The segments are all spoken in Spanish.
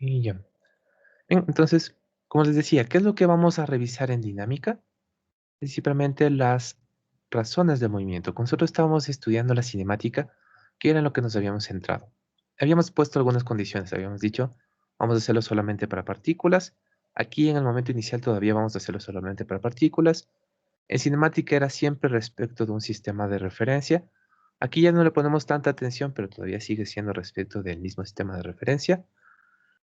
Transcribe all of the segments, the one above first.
Y ya. Bien, entonces, como les decía, ¿qué es lo que vamos a revisar en dinámica? Principalmente las razones del movimiento. Con nosotros estábamos estudiando la cinemática, que era en lo que nos habíamos centrado. Habíamos puesto algunas condiciones, habíamos dicho, vamos a hacerlo solamente para partículas. Aquí en el momento inicial todavía vamos a hacerlo solamente para partículas. En cinemática era siempre respecto de un sistema de referencia. Aquí ya no le ponemos tanta atención, pero todavía sigue siendo respecto del mismo sistema de referencia.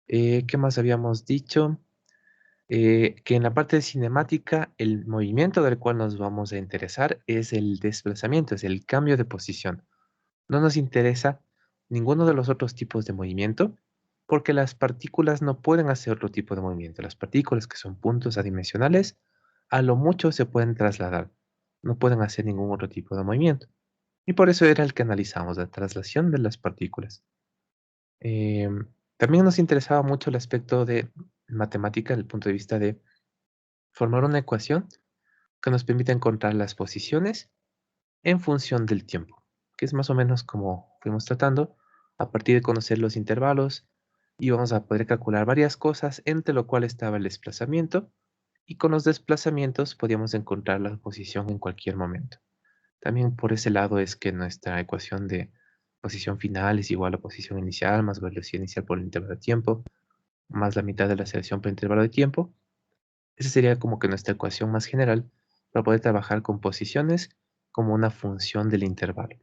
¿Qué más habíamos dicho? Que en la parte de cinemática, el movimiento del cual nos vamos a interesar es el desplazamiento, es el cambio de posición. No nos interesa ninguno de los otros tipos de movimiento, porque las partículas no pueden hacer otro tipo de movimiento. Las partículas, que son puntos adimensionales, a lo mucho se pueden trasladar, no pueden hacer ningún otro tipo de movimiento. Y por eso era el que analizamos, la traslación de las partículas. También nos interesaba mucho el aspecto de matemática, desde el punto de vista de formar una ecuación que nos permite encontrar las posiciones en función del tiempo, que es más o menos como fuimos tratando. A partir de conocer los intervalos, íbamos a poder calcular varias cosas, entre lo cual estaba el desplazamiento, y con los desplazamientos podíamos encontrar la posición en cualquier momento. También por ese lado es que nuestra ecuación de posición final es igual a posición inicial más velocidad inicial por el intervalo de tiempo, más la mitad de la aceleración por intervalo de tiempo. Esa sería como que nuestra ecuación más general para poder trabajar con posiciones como una función del intervalo.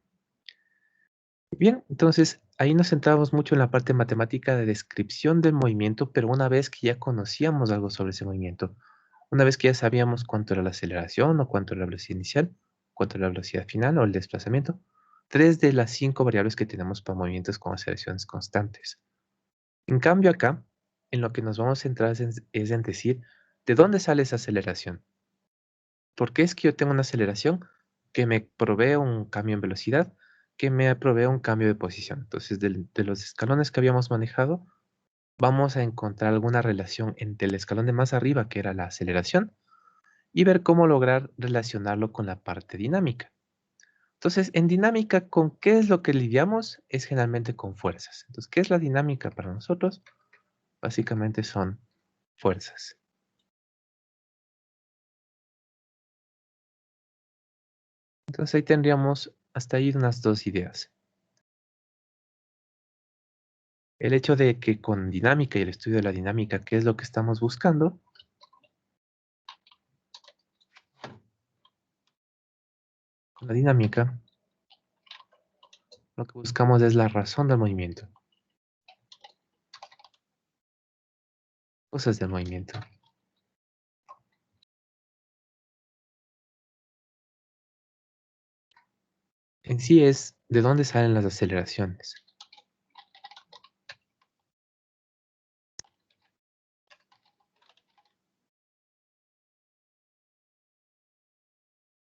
Bien, entonces ahí nos centramos mucho en la parte matemática de descripción del movimiento, pero una vez que ya conocíamos algo sobre ese movimiento, una vez que ya sabíamos cuánto era la aceleración o cuánto era la velocidad inicial, cuánto era la velocidad final o el desplazamiento, tres de las cinco variables que tenemos para movimientos con aceleraciones constantes. En cambio acá, en lo que nos vamos a centrar es en decir de dónde sale esa aceleración. ¿Por qué es que yo tengo una aceleración que me provee un cambio en velocidad, que me provee un cambio de posición? Entonces, de los escalones que habíamos manejado, vamos a encontrar alguna relación entre el escalón de más arriba, que era la aceleración, y ver cómo lograr relacionarlo con la parte dinámica. Entonces, en dinámica, ¿con qué es lo que lidiamos? Es generalmente con fuerzas. Entonces, ¿qué es la dinámica para nosotros? Básicamente son fuerzas. Entonces, ahí tendríamos hasta ahí unas dos ideas. El hecho de que con dinámica y el estudio de la dinámica, ¿qué es lo que estamos buscando? Con la dinámica, lo que buscamos es la razón del movimiento, cosas del movimiento. En sí es de dónde salen las aceleraciones.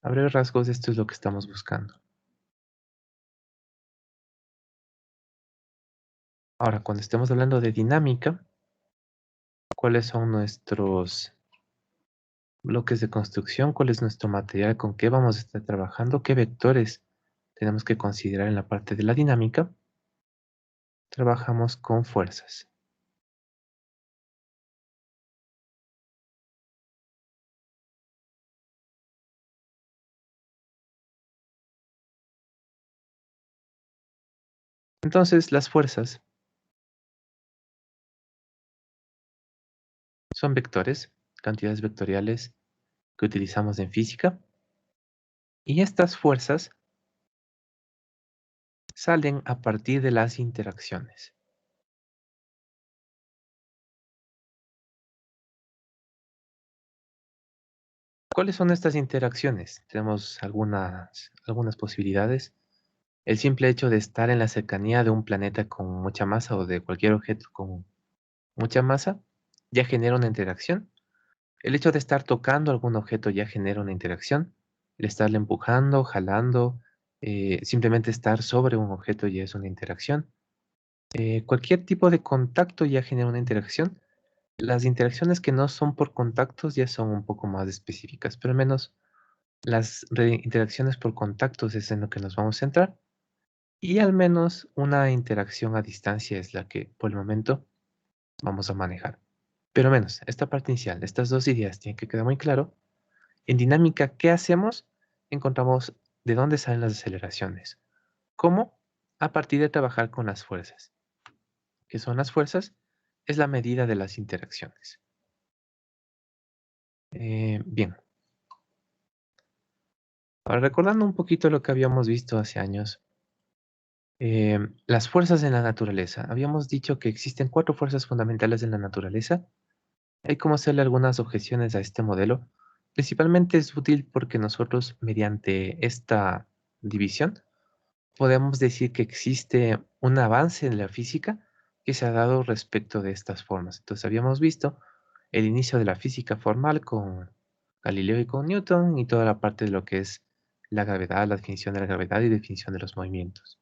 A breves rasgos, esto es lo que estamos buscando. Ahora, cuando estemos hablando de dinámica, ¿cuáles son nuestros bloques de construcción? ¿Cuál es nuestro material? ¿Con qué vamos a estar trabajando? ¿Qué vectores tenemos que considerar en la parte de la dinámica? Trabajamos con fuerzas. Entonces, las fuerzas son vectores, cantidades vectoriales que utilizamos en física, y estas fuerzas salen a partir de las interacciones. ¿Cuáles son estas interacciones? Tenemos algunas posibilidades. El simple hecho de estar en la cercanía de un planeta con mucha masa o de cualquier objeto con mucha masa ya genera una interacción. El hecho de estar tocando algún objeto ya genera una interacción. El estarle empujando, jalando, simplemente estar sobre un objeto ya es una interacción. Cualquier tipo de contacto ya genera una interacción. Las interacciones que no son por contactos ya son un poco más específicas, pero al menos las interacciones por contactos es en lo que nos vamos a centrar. Y al menos una interacción a distancia es la que por el momento vamos a manejar. Pero menos, esta parte inicial, estas dos ideas tienen que quedar muy claro. En dinámica, ¿qué hacemos? Encontramos de dónde salen las aceleraciones. ¿Cómo? A partir de trabajar con las fuerzas. ¿Qué son las fuerzas? Es la medida de las interacciones. Bien, ahora recordando un poquito lo que habíamos visto hace años, las fuerzas en la naturaleza. Habíamos dicho que existen cuatro fuerzas fundamentales en la naturaleza. Hay como hacerle algunas objeciones a este modelo. Principalmente es útil porque nosotros, mediante esta división, podemos decir que existe un avance en la física que se ha dado respecto de estas formas. Entonces habíamos visto el inicio de la física formal con Galileo y con Newton y toda la parte de lo que es la gravedad, la definición de la gravedad y definición de los movimientos.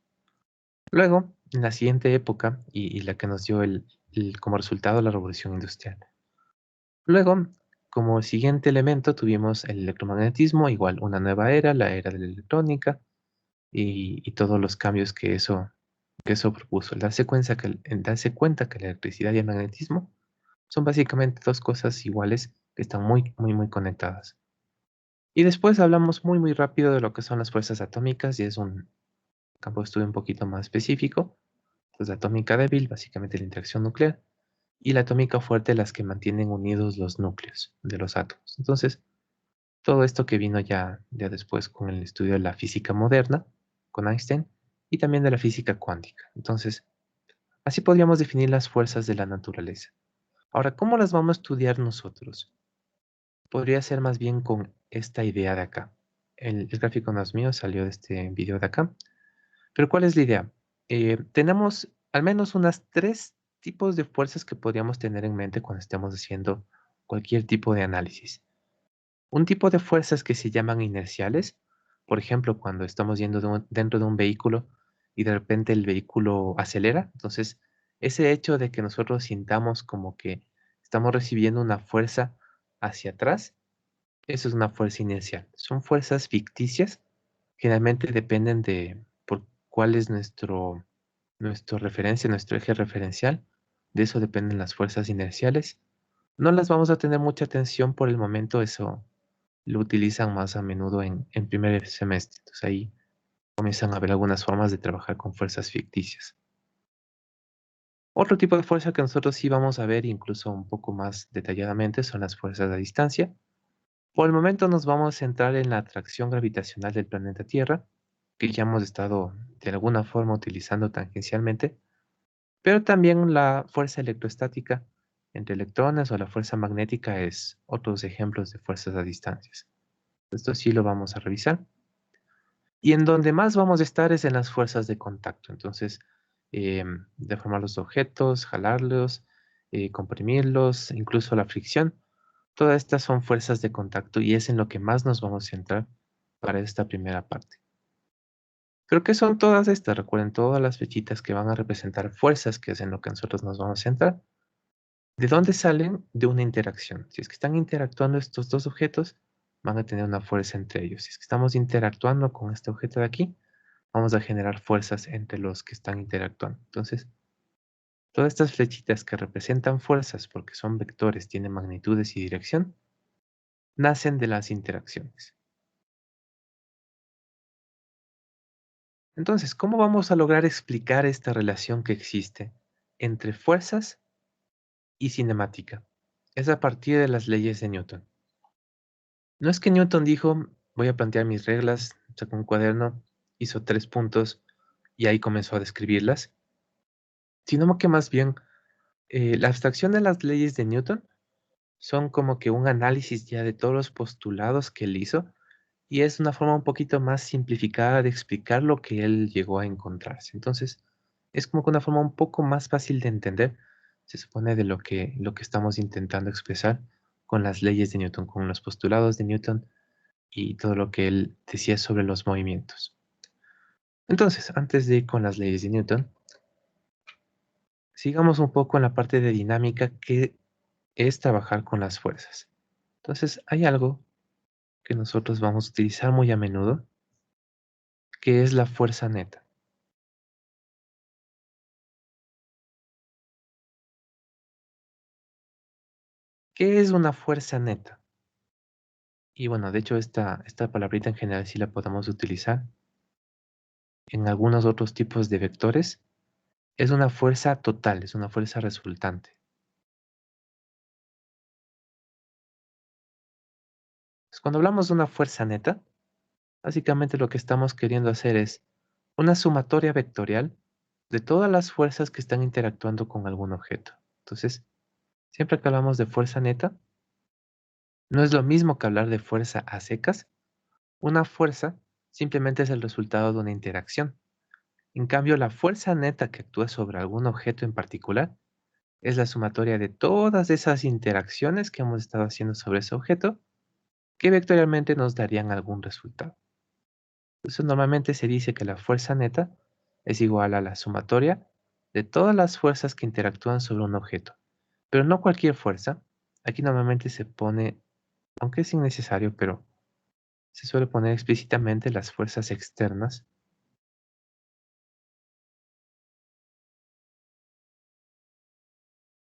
Luego, en la siguiente época y la que nos dio como resultado la revolución industrial. Luego, como siguiente elemento tuvimos el electromagnetismo, igual una nueva era, la era de la electrónica y todos los cambios que eso propuso. El darse cuenta que la electricidad y el magnetismo son básicamente dos cosas iguales que están muy, muy, muy conectadas. Y después hablamos muy, muy rápido de lo que son las fuerzas atómicas y es un campo de estudio un poquito más específico. Pues la atómica débil, básicamente la interacción nuclear, y la atómica fuerte, las que mantienen unidos los núcleos de los átomos. Entonces, todo esto que vino ya después con el estudio de la física moderna, con Einstein, y también de la física cuántica. Entonces, así podríamos definir las fuerzas de la naturaleza. Ahora, ¿cómo las vamos a estudiar nosotros? Podría ser más bien con esta idea de acá. El gráfico no es mío, salió de este video de acá. Pero ¿cuál es la idea? Tenemos al menos unas tres tipos de fuerzas que podríamos tener en mente cuando estemos haciendo cualquier tipo de análisis. Un tipo de fuerzas que se llaman inerciales, por ejemplo, cuando estamos yendo dentro de un vehículo y de repente el vehículo acelera, entonces ese hecho de que nosotros sintamos como que estamos recibiendo una fuerza hacia atrás, eso es una fuerza inercial. Son fuerzas ficticias, generalmente dependen de por cuál es nuestro referencia, nuestro eje referencial. De eso dependen las fuerzas inerciales. No las vamos a tener mucha atención por el momento, eso lo utilizan más a menudo en primer semestre. Entonces ahí comienzan a ver algunas formas de trabajar con fuerzas ficticias. Otro tipo de fuerza que nosotros sí vamos a ver incluso un poco más detalladamente son las fuerzas a distancia. Por el momento nos vamos a centrar en la atracción gravitacional del planeta Tierra, que ya hemos estado de alguna forma utilizando tangencialmente, pero también la fuerza electrostática entre electrones o la fuerza magnética es otros ejemplos de fuerzas a distancias. Esto sí lo vamos a revisar. Y en donde más vamos a estar es en las fuerzas de contacto. Entonces, deformar los objetos, jalarlos, comprimirlos, incluso la fricción. Todas estas son fuerzas de contacto y es en lo que más nos vamos a centrar para esta primera parte. Creo que son todas estas, recuerden todas las flechitas que van a representar fuerzas, que es en lo que nosotros nos vamos a centrar. ¿De dónde salen? De una interacción. Si es que están interactuando estos dos objetos, van a tener una fuerza entre ellos. Si es que estamos interactuando con este objeto de aquí, vamos a generar fuerzas entre los que están interactuando. Entonces, todas estas flechitas que representan fuerzas porque son vectores, tienen magnitudes y dirección, nacen de las interacciones. Entonces, ¿cómo vamos a lograr explicar esta relación que existe entre fuerzas y cinemática? Es a partir de las leyes de Newton. No es que Newton dijo, voy a plantear mis reglas, sacó un cuaderno, hizo 3 puntos y ahí comenzó a describirlas, sino que más bien la abstracción de las leyes de Newton son como que un análisis ya de todos los postulados que él hizo y es una forma un poquito más simplificada de explicar lo que él llegó a encontrarse. Entonces, es como que una forma un poco más fácil de entender, se supone, de lo que estamos intentando expresar con las leyes de Newton, con los postulados de Newton y todo lo que él decía sobre los movimientos. Entonces, antes de ir con las leyes de Newton, sigamos un poco en la parte de dinámica que es trabajar con las fuerzas. Entonces, hay algo que nosotros vamos a utilizar muy a menudo, que es la fuerza neta. ¿Qué es una fuerza neta? Y bueno, de hecho esta palabrita en general sí la podemos utilizar en algunos otros tipos de vectores. Es una fuerza total, es una fuerza resultante. Pues cuando hablamos de una fuerza neta, básicamente lo que estamos queriendo hacer es una sumatoria vectorial de todas las fuerzas que están interactuando con algún objeto. Entonces, siempre que hablamos de fuerza neta, no es lo mismo que hablar de fuerza a secas. Una fuerza simplemente es el resultado de una interacción. En cambio, la fuerza neta que actúa sobre algún objeto en particular es la sumatoria de todas esas interacciones que hemos estado haciendo sobre ese objeto que vectorialmente nos darían algún resultado. Entonces, normalmente se dice que la fuerza neta es igual a la sumatoria de todas las fuerzas que interactúan sobre un objeto. Pero no cualquier fuerza. Aquí normalmente se pone, aunque es innecesario, pero se suele poner explícitamente las fuerzas externas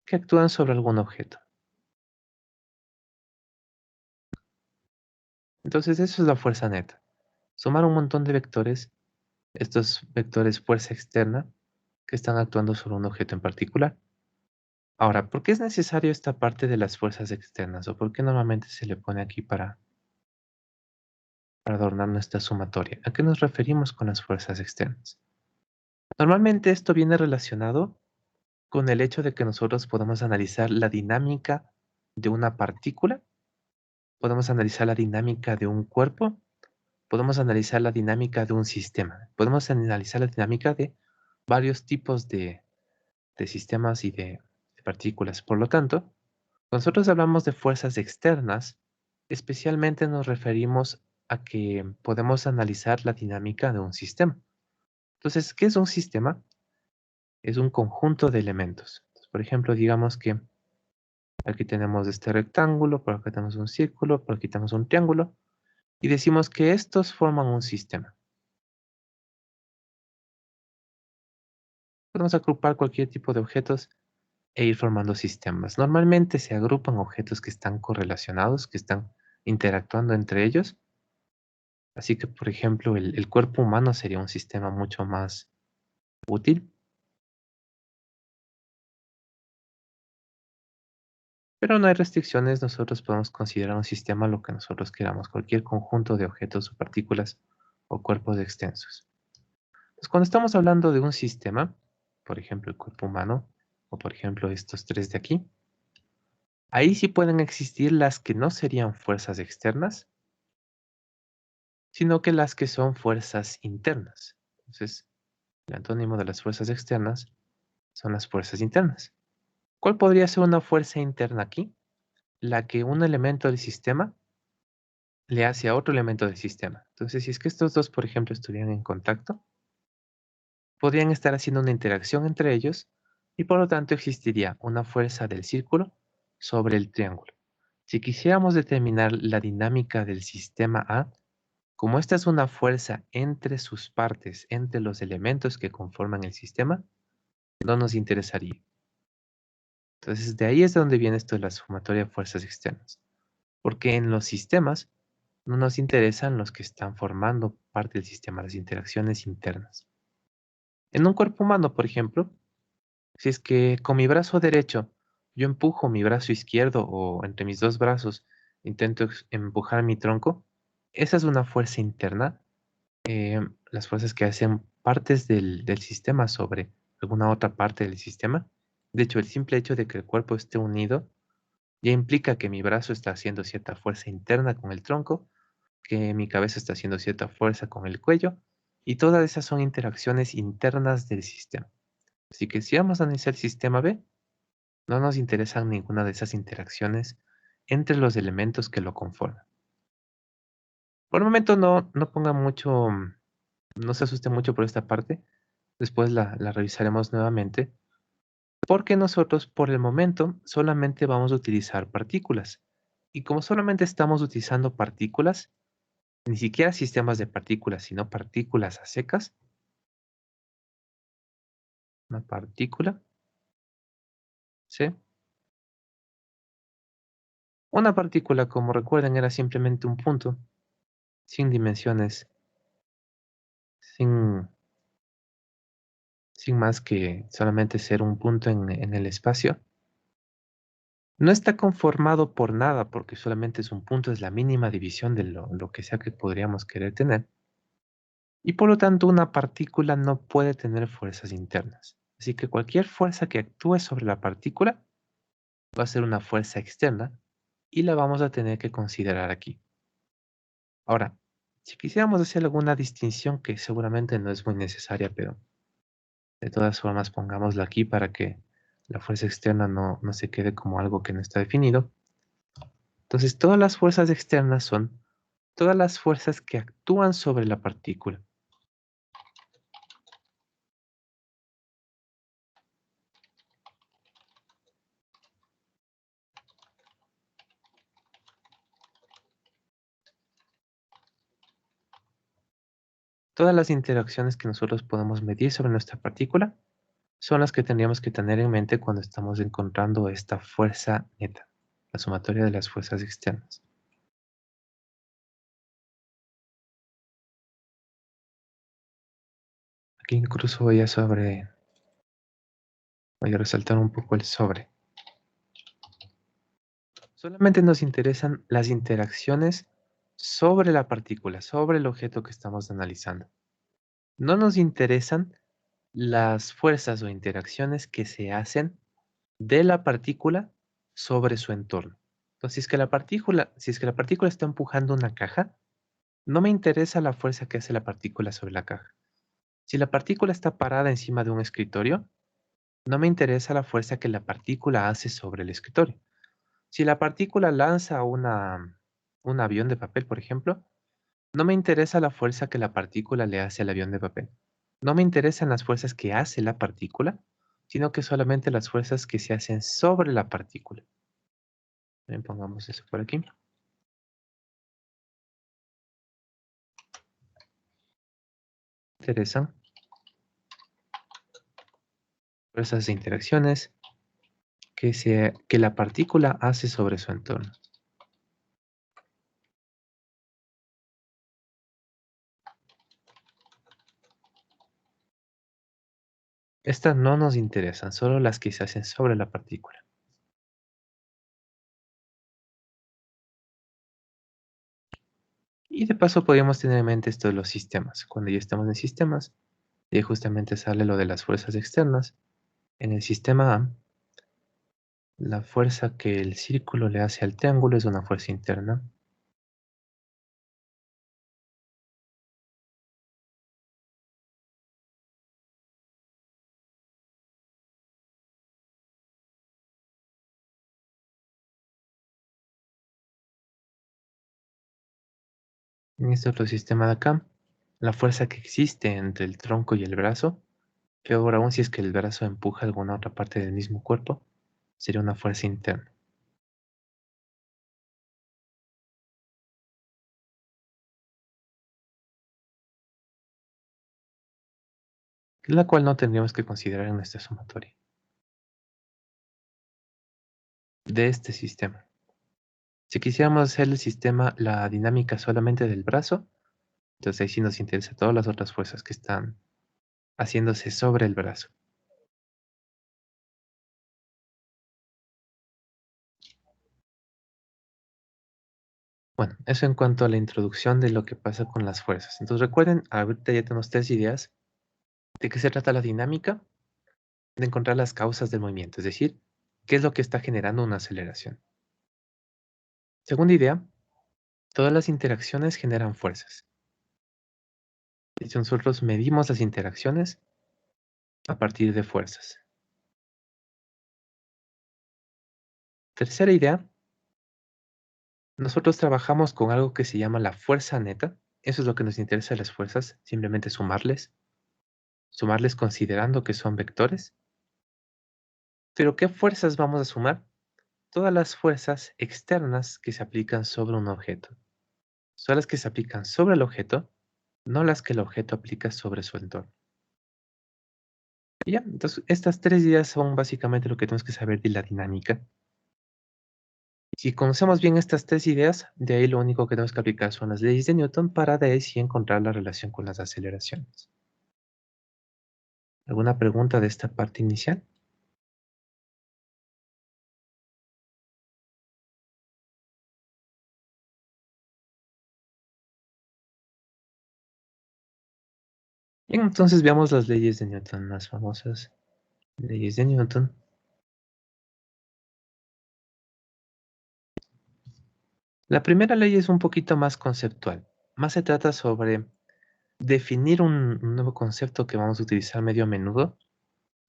que actúan sobre algún objeto. Entonces, eso es la fuerza neta. Sumar un montón de vectores, estos vectores fuerza externa, que están actuando sobre un objeto en particular. Ahora, ¿por qué es necesario esta parte de las fuerzas externas? ¿O por qué normalmente se le pone aquí para adornar nuestra sumatoria? ¿A qué nos referimos con las fuerzas externas? Normalmente esto viene relacionado con el hecho de que nosotros podemos analizar la dinámica de una partícula, podemos analizar la dinámica de un cuerpo, podemos analizar la dinámica de un sistema, podemos analizar la dinámica de varios tipos de sistemas y de partículas. Por lo tanto, cuando nosotros hablamos de fuerzas externas, especialmente nos referimos a que podemos analizar la dinámica de un sistema. Entonces, ¿qué es un sistema? Es un conjunto de elementos. Entonces, por ejemplo, digamos que aquí tenemos este rectángulo, por acá tenemos un círculo, por aquí tenemos un triángulo, y decimos que estos forman un sistema. Podemos agrupar cualquier tipo de objetos e ir formando sistemas. Normalmente se agrupan objetos que están correlacionados, que están interactuando entre ellos. Así que, por ejemplo, el cuerpo humano sería un sistema mucho más útil, pero no hay restricciones. Nosotros podemos considerar un sistema lo que nosotros queramos, cualquier conjunto de objetos o partículas o cuerpos extensos. Entonces, cuando estamos hablando de un sistema, por ejemplo, el cuerpo humano, o por ejemplo, estos tres de aquí, ahí sí pueden existir las que no serían fuerzas externas, sino que las que son fuerzas internas. Entonces, el antónimo de las fuerzas externas son las fuerzas internas. ¿Cuál podría ser una fuerza interna aquí? La que un elemento del sistema le hace a otro elemento del sistema. Entonces, si es que estos dos, por ejemplo, estuvieran en contacto, podrían estar haciendo una interacción entre ellos y por lo tanto existiría una fuerza del círculo sobre el triángulo. Si quisiéramos determinar la dinámica del sistema A, como esta es una fuerza entre sus partes, entre los elementos que conforman el sistema, no nos interesaría. Entonces, de ahí es de donde viene esto de la sumatoria de fuerzas externas. Porque en los sistemas no nos interesan los que están formando parte del sistema, las interacciones internas. En un cuerpo humano, por ejemplo, si es que con mi brazo derecho yo empujo mi brazo izquierdo o entre mis dos brazos intento empujar mi tronco, esa es una fuerza interna. Las fuerzas que hacen partes del sistema sobre alguna otra parte del sistema. De hecho, el simple hecho de que el cuerpo esté unido ya implica que mi brazo está haciendo cierta fuerza interna con el tronco, que mi cabeza está haciendo cierta fuerza con el cuello, y todas esas son interacciones internas del sistema. Así que si vamos a analizar el sistema B, no nos interesan ninguna de esas interacciones entre los elementos que lo conforman. Por el momento no ponga mucho, no se asuste mucho por esta parte, después la revisaremos nuevamente, porque nosotros por el momento solamente vamos a utilizar partículas. Y como solamente estamos utilizando partículas, ni siquiera sistemas de partículas, sino partículas a secas, una partícula, ¿sí? Una partícula, como recuerden, era simplemente un punto, sin dimensiones, sin, sin más que solamente ser un punto en el espacio. No está conformado por nada, porque solamente es un punto, es la mínima división de lo que sea que podríamos querer tener. Y por lo tanto, una partícula no puede tener fuerzas internas. Así que cualquier fuerza que actúe sobre la partícula va a ser una fuerza externa y la vamos a tener que considerar aquí. Ahora, si quisiéramos hacer alguna distinción que seguramente no es muy necesaria, pero de todas formas pongámosla aquí para que la fuerza externa no se quede como algo que no está definido. Entonces, todas las fuerzas externas son todas las fuerzas que actúan sobre la partícula. Todas las interacciones que nosotros podemos medir sobre nuestra partícula son las que tendríamos que tener en mente cuando estamos encontrando esta fuerza neta, la sumatoria de las fuerzas externas. Aquí incluso voy a resaltar un poco el sobre. Solamente nos interesan las interacciones sobre la partícula, sobre el objeto que estamos analizando. No nos interesan las fuerzas o interacciones que se hacen de la partícula sobre su entorno. Entonces, si es que la partícula está empujando una caja, no me interesa la fuerza que hace la partícula sobre la caja. Si la partícula está parada encima de un escritorio, no me interesa la fuerza que la partícula hace sobre el escritorio. Si la partícula lanza un avión de papel, por ejemplo, no me interesa la fuerza que la partícula le hace al avión de papel. No me interesan las fuerzas que hace la partícula, sino que solamente las fuerzas que se hacen sobre la partícula. Bien, pongamos eso por aquí. Interesan fuerzas de interacciones que la partícula hace sobre su entorno. Estas no nos interesan, solo las que se hacen sobre la partícula. Y de paso podríamos tener en mente esto de los sistemas. Cuando ya estamos en sistemas, y justamente sale lo de las fuerzas externas. En el sistema A, la fuerza que el círculo le hace al triángulo es una fuerza interna. En este otro sistema de acá, la fuerza que existe entre el tronco y el brazo, peor aún si es que el brazo empuja alguna otra parte del mismo cuerpo, sería una fuerza interna. La cual no tendríamos que considerar en nuestra sumatoria de este sistema. Si quisiéramos hacer el sistema, la dinámica solamente del brazo, entonces ahí sí nos interesa todas las otras fuerzas que están haciéndose sobre el brazo. Bueno, eso en cuanto a la introducción de lo que pasa con las fuerzas. Entonces recuerden, ahorita ya tenemos tres ideas de qué se trata la dinámica, de encontrar las causas del movimiento, es decir, qué es lo que está generando una aceleración. Segunda idea, todas las interacciones generan fuerzas. Y si nosotros medimos las interacciones a partir de fuerzas. Tercera idea, nosotros trabajamos con algo que se llama la fuerza neta. Eso es lo que nos interesa de las fuerzas, simplemente sumarles considerando que son vectores. Pero ¿qué fuerzas vamos a sumar? Todas las fuerzas externas que se aplican sobre un objeto. Son las que se aplican sobre el objeto, no las que el objeto aplica sobre su entorno. Y ya, entonces estas tres ideas son básicamente lo que tenemos que saber de la dinámica. Si conocemos bien estas tres ideas, de ahí lo único que tenemos que aplicar son las leyes de Newton para de ahí sí encontrar la relación con las aceleraciones. ¿Alguna pregunta de esta parte inicial? Bien, entonces veamos las leyes de Newton, las famosas leyes de Newton. La primera ley es un poquito más conceptual. Más se trata sobre definir un nuevo concepto que vamos a utilizar medio a menudo,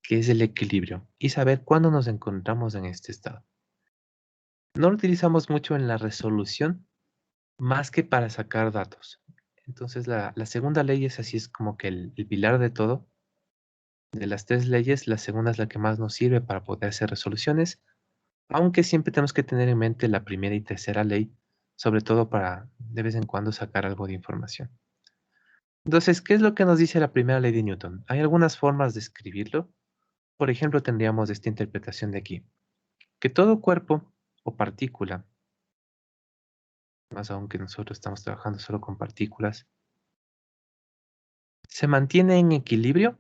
que es el equilibrio, y saber cuándo nos encontramos en este estado. No lo utilizamos mucho en la resolución, más que para sacar datos. Entonces, la segunda ley es así, es como que el pilar de todo. De las tres leyes, la segunda es la que más nos sirve para poder hacer resoluciones, aunque siempre tenemos que tener en mente la primera y tercera ley, sobre todo para de vez en cuando sacar algo de información. Entonces, ¿qué es lo que nos dice la primera ley de Newton? Hay algunas formas de escribirlo. Por ejemplo, tendríamos esta interpretación de aquí, que todo cuerpo o partícula, más aún que nosotros estamos trabajando solo con partículas, se mantiene en equilibrio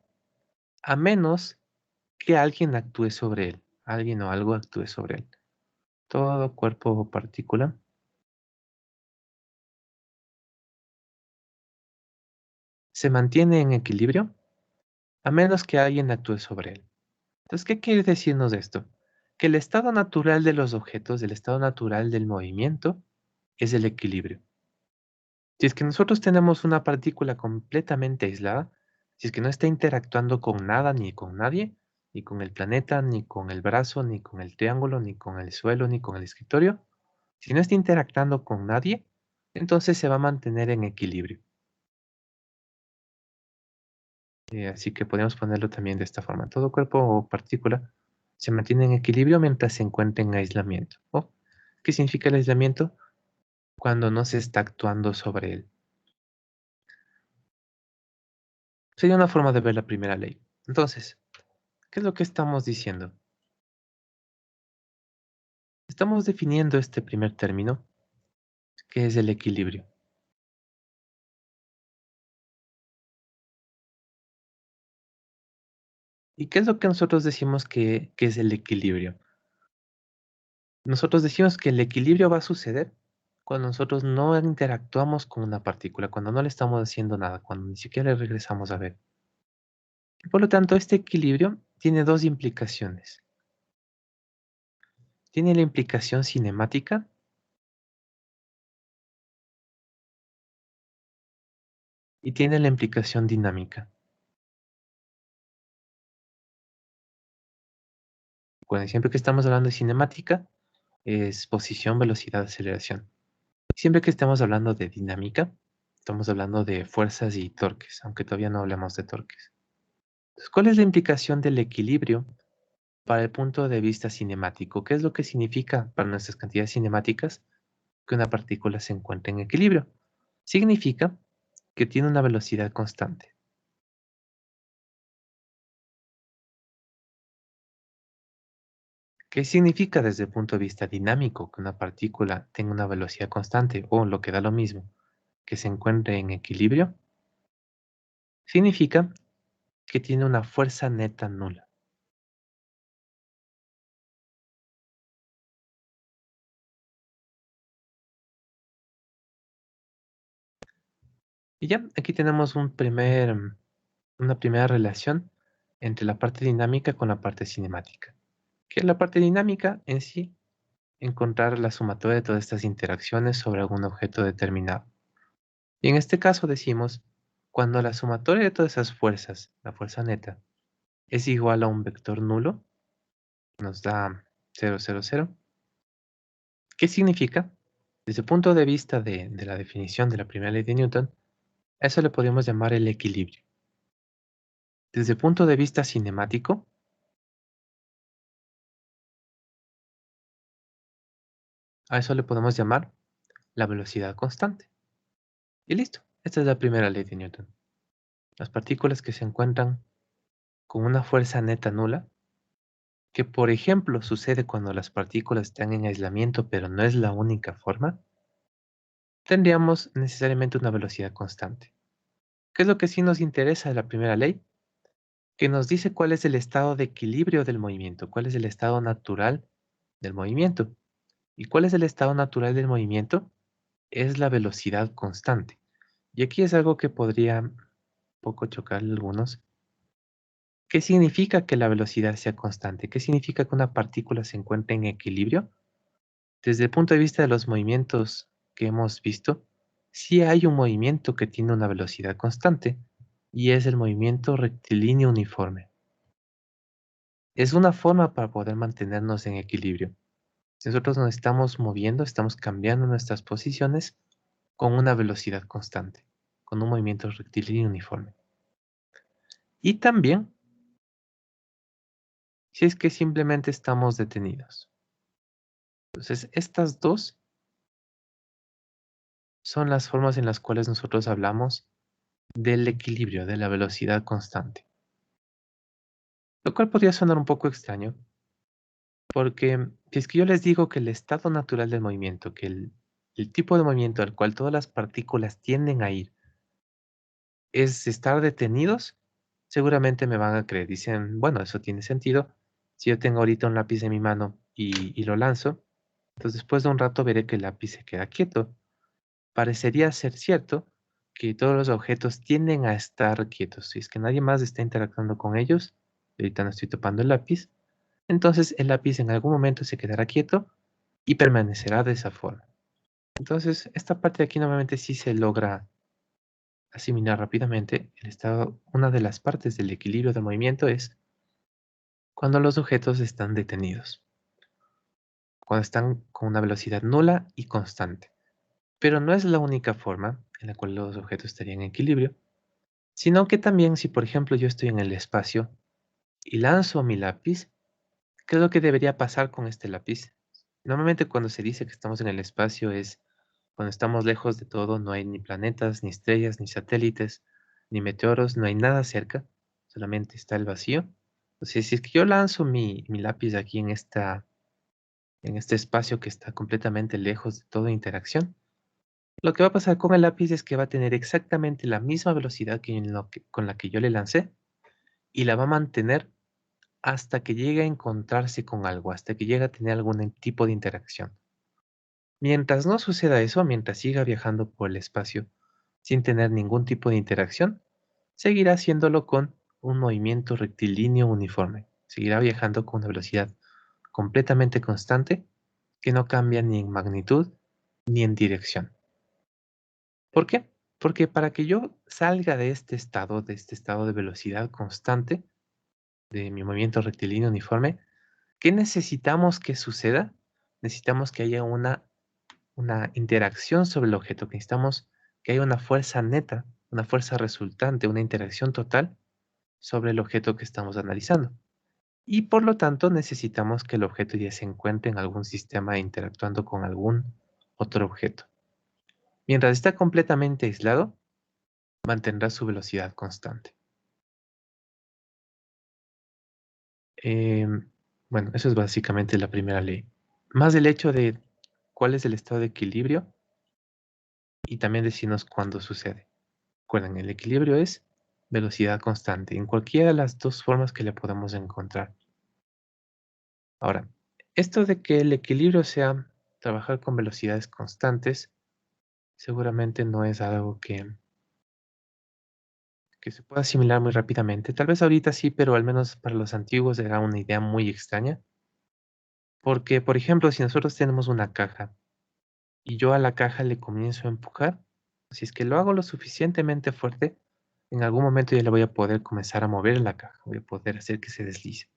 a menos que alguien actúe sobre él, alguien o algo actúe sobre él. Todo cuerpo o partícula se mantiene en equilibrio a menos que alguien actúe sobre él. Entonces, ¿qué quiere decirnos esto? Que el estado natural de los objetos, el estado natural del movimiento, es el equilibrio. Si es que nosotros tenemos una partícula completamente aislada, si es que no está interactuando con nada ni con nadie, ni con el planeta, ni con el brazo, ni con el triángulo, ni con el suelo, ni con el escritorio, si no está interactuando con nadie, entonces se va a mantener en equilibrio. Así que podemos ponerlo también de esta forma. Todo cuerpo o partícula se mantiene en equilibrio mientras se encuentra en aislamiento. ¿O qué significa el aislamiento? Cuando no se está actuando sobre él. Sería una forma de ver la primera ley. Entonces, ¿qué es lo que estamos diciendo? Estamos definiendo este primer término, que es el equilibrio. ¿Y qué es lo que nosotros decimos que es el equilibrio? Nosotros decimos que el equilibrio va a suceder cuando nosotros no interactuamos con una partícula, cuando no le estamos haciendo nada, cuando ni siquiera le regresamos a ver. Por lo tanto, este equilibrio tiene dos implicaciones. Tiene la implicación cinemática y tiene la implicación dinámica. Bueno, siempre que estamos hablando de cinemática, es posición, velocidad, aceleración. Siempre que estamos hablando de dinámica, estamos hablando de fuerzas y torques, aunque todavía no hablemos de torques. Entonces, ¿cuál es la implicación del equilibrio para el punto de vista cinemático? ¿Qué es lo que significa para nuestras cantidades cinemáticas que una partícula se encuentre en equilibrio? Significa que tiene una velocidad constante. ¿Qué significa desde el punto de vista dinámico que una partícula tenga una velocidad constante o lo que da lo mismo, que se encuentre en equilibrio? Significa que tiene una fuerza neta nula. Y ya, aquí tenemos una primera relación entre la parte dinámica con la parte cinemática. Que es la parte dinámica en sí, encontrar la sumatoria de todas estas interacciones sobre algún objeto determinado. Y en este caso decimos, cuando la sumatoria de todas esas fuerzas, la fuerza neta, es igual a un vector nulo, nos da 0, 0, 0. ¿Qué significa? Desde el punto de vista de la definición de la primera ley de Newton, a eso le podemos llamar el equilibrio. Desde el punto de vista cinemático, a eso le podemos llamar la velocidad constante. Y listo, esta es la primera ley de Newton. Las partículas que se encuentran con una fuerza neta nula que por ejemplo sucede cuando las partículas están en aislamiento, pero no es la única forma, tendríamos necesariamente una velocidad constante. ¿Qué es lo que sí nos interesa de la primera ley? Que nos dice cuál es el estado de equilibrio del movimiento, cuál es el estado natural del movimiento. ¿Y cuál es el estado natural del movimiento? Es la velocidad constante. Y aquí es algo que podría un poco chocarle a algunos. ¿Qué significa que la velocidad sea constante? ¿Qué significa que una partícula se encuentre en equilibrio? Desde el punto de vista de los movimientos que hemos visto, sí hay un movimiento que tiene una velocidad constante y es el movimiento rectilíneo uniforme. Es una forma para poder mantenernos en equilibrio. Si nosotros nos estamos moviendo, estamos cambiando nuestras posiciones con una velocidad constante, con un movimiento rectilíneo uniforme. Y también si es que simplemente estamos detenidos. Entonces, estas dos son las formas en las cuales nosotros hablamos del equilibrio, de la velocidad constante. Lo cual podría sonar un poco extraño, porque si es que yo les digo que el estado natural del movimiento, que el tipo de movimiento al cual todas las partículas tienden a ir, es estar detenidos, seguramente me van a creer. Dicen, bueno, eso tiene sentido. Si yo tengo ahorita un lápiz en mi mano y lo lanzo, entonces después de un rato veré que el lápiz se queda quieto. Parecería ser cierto que todos los objetos tienden a estar quietos. Si es que nadie más está interactuando con ellos, ahorita no estoy topando el lápiz, entonces el lápiz en algún momento se quedará quieto y permanecerá de esa forma. Entonces, esta parte de aquí normalmente sí se logra asimilar rápidamente. El estado, una de las partes del equilibrio del movimiento es cuando los objetos están detenidos, cuando están con una velocidad nula y constante. Pero no es la única forma en la cual los objetos estarían en equilibrio, sino que también si por ejemplo yo estoy en el espacio y lanzo mi lápiz, ¿qué es lo que debería pasar con este lápiz? Normalmente cuando se dice que estamos en el espacio es cuando estamos lejos de todo, no hay ni planetas, ni estrellas, ni satélites, ni meteoros, no hay nada cerca, solamente está el vacío. Entonces, si es que yo lanzo mi lápiz aquí en este espacio que está completamente lejos de toda interacción, lo que va a pasar con el lápiz es que va a tener exactamente la misma velocidad con la que yo le lancé y la va a mantener hasta que llegue a encontrarse con algo, hasta que llegue a tener algún tipo de interacción. Mientras no suceda eso, mientras siga viajando por el espacio sin tener ningún tipo de interacción, seguirá haciéndolo con un movimiento rectilíneo uniforme. Seguirá viajando con una velocidad completamente constante que no cambia ni en magnitud ni en dirección. ¿Por qué? Porque para que yo salga de este estado de velocidad constante, de mi movimiento rectilíneo uniforme, ¿qué necesitamos que suceda? Necesitamos que haya una interacción sobre el objeto, que necesitamos que haya una fuerza neta, una fuerza resultante, una interacción total sobre el objeto que estamos analizando. Y por lo tanto necesitamos que el objeto ya se encuentre en algún sistema interactuando con algún otro objeto. Mientras está completamente aislado, mantendrá su velocidad constante. Em, bueno, eso es básicamente la primera ley. Más el hecho de cuál es el estado de equilibrio y también decirnos cuándo sucede. Recuerden, el equilibrio es velocidad constante en cualquiera de las dos formas que le podamos encontrar. Ahora, esto de que el equilibrio sea trabajar con velocidades constantes, seguramente no es algo que se pueda asimilar muy rápidamente. Tal vez ahorita sí, pero al menos para los antiguos era una idea muy extraña. Porque, por ejemplo, si nosotros tenemos una caja y yo a la caja le comienzo a empujar, si es que lo hago lo suficientemente fuerte, en algún momento ya le voy a poder comenzar a mover la caja, voy a poder hacer que se deslice.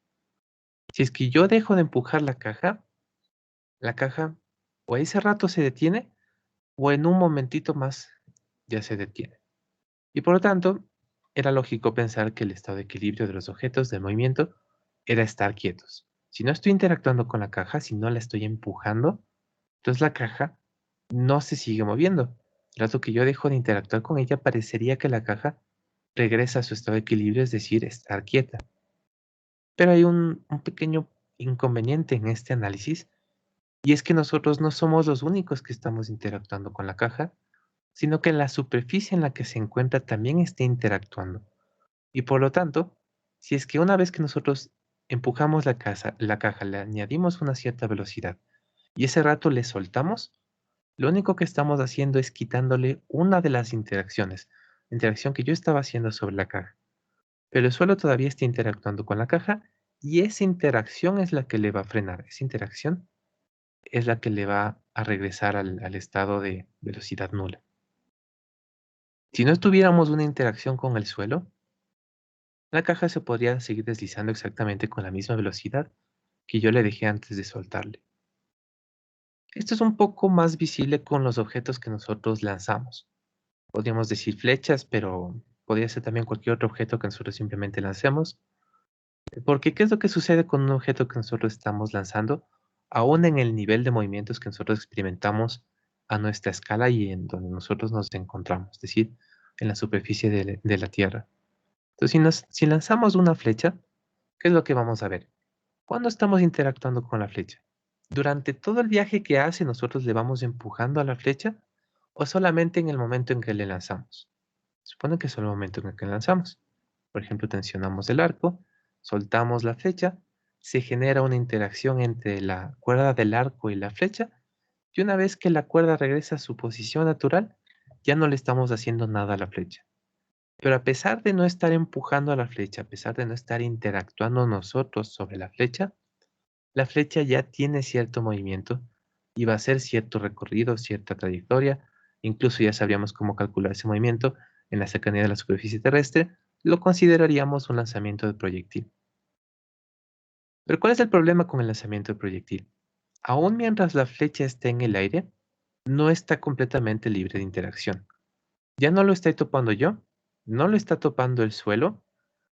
Si es que yo dejo de empujar la caja o a ese rato se detiene o en un momentito más ya se detiene. Y por lo tanto, era lógico pensar que el estado de equilibrio de los objetos del movimiento era estar quietos. Si no estoy interactuando con la caja, si no la estoy empujando, entonces la caja no se sigue moviendo. El rato que yo dejo de interactuar con ella, parecería que la caja regresa a su estado de equilibrio, es decir, estar quieta. Pero hay un pequeño inconveniente en este análisis, y es que nosotros no somos los únicos que estamos interactuando con la caja, sino que la superficie en la que se encuentra también está interactuando. Y por lo tanto, si es que una vez que nosotros empujamos la caja, le añadimos una cierta velocidad y ese rato le soltamos, lo único que estamos haciendo es quitándole una de las interacciones, la interacción que yo estaba haciendo sobre la caja. Pero el suelo todavía está interactuando con la caja y esa interacción es la que le va a frenar. Esa interacción es la que le va a regresar al estado de velocidad nula. Si no tuviéramos una interacción con el suelo, la caja se podría seguir deslizando exactamente con la misma velocidad que yo le dejé antes de soltarle. Esto es un poco más visible con los objetos que nosotros lanzamos. Podríamos decir flechas, pero podría ser también cualquier otro objeto que nosotros simplemente lancemos. Porque, ¿qué es lo que sucede con un objeto que nosotros estamos lanzando? Aún en el nivel de movimientos que nosotros experimentamos a nuestra escala y en donde nosotros nos encontramos, es decir, en la superficie de la Tierra. Entonces, si lanzamos una flecha, ¿qué es lo que vamos a ver? Cuando estamos interactuando con la flecha, ¿durante todo el viaje que hace nosotros le vamos empujando a la flecha o solamente en el momento en que le lanzamos? Supone que es solo el momento en el que lanzamos. Por ejemplo, tensionamos el arco, soltamos la flecha, se genera una interacción entre la cuerda del arco y la flecha, y una vez que la cuerda regresa a su posición natural, ya no le estamos haciendo nada a la flecha. Pero a pesar de no estar empujando a la flecha, a pesar de no estar interactuando nosotros sobre la flecha ya tiene cierto movimiento y va a hacer cierto recorrido, cierta trayectoria. Incluso ya sabríamos cómo calcular ese movimiento en la cercanía de la superficie terrestre. Lo consideraríamos un lanzamiento de proyectil. Pero ¿cuál es el problema con el lanzamiento de proyectil? Aún mientras la flecha esté en el aire, no está completamente libre de interacción. Ya no lo estoy topando yo, no lo está topando el suelo.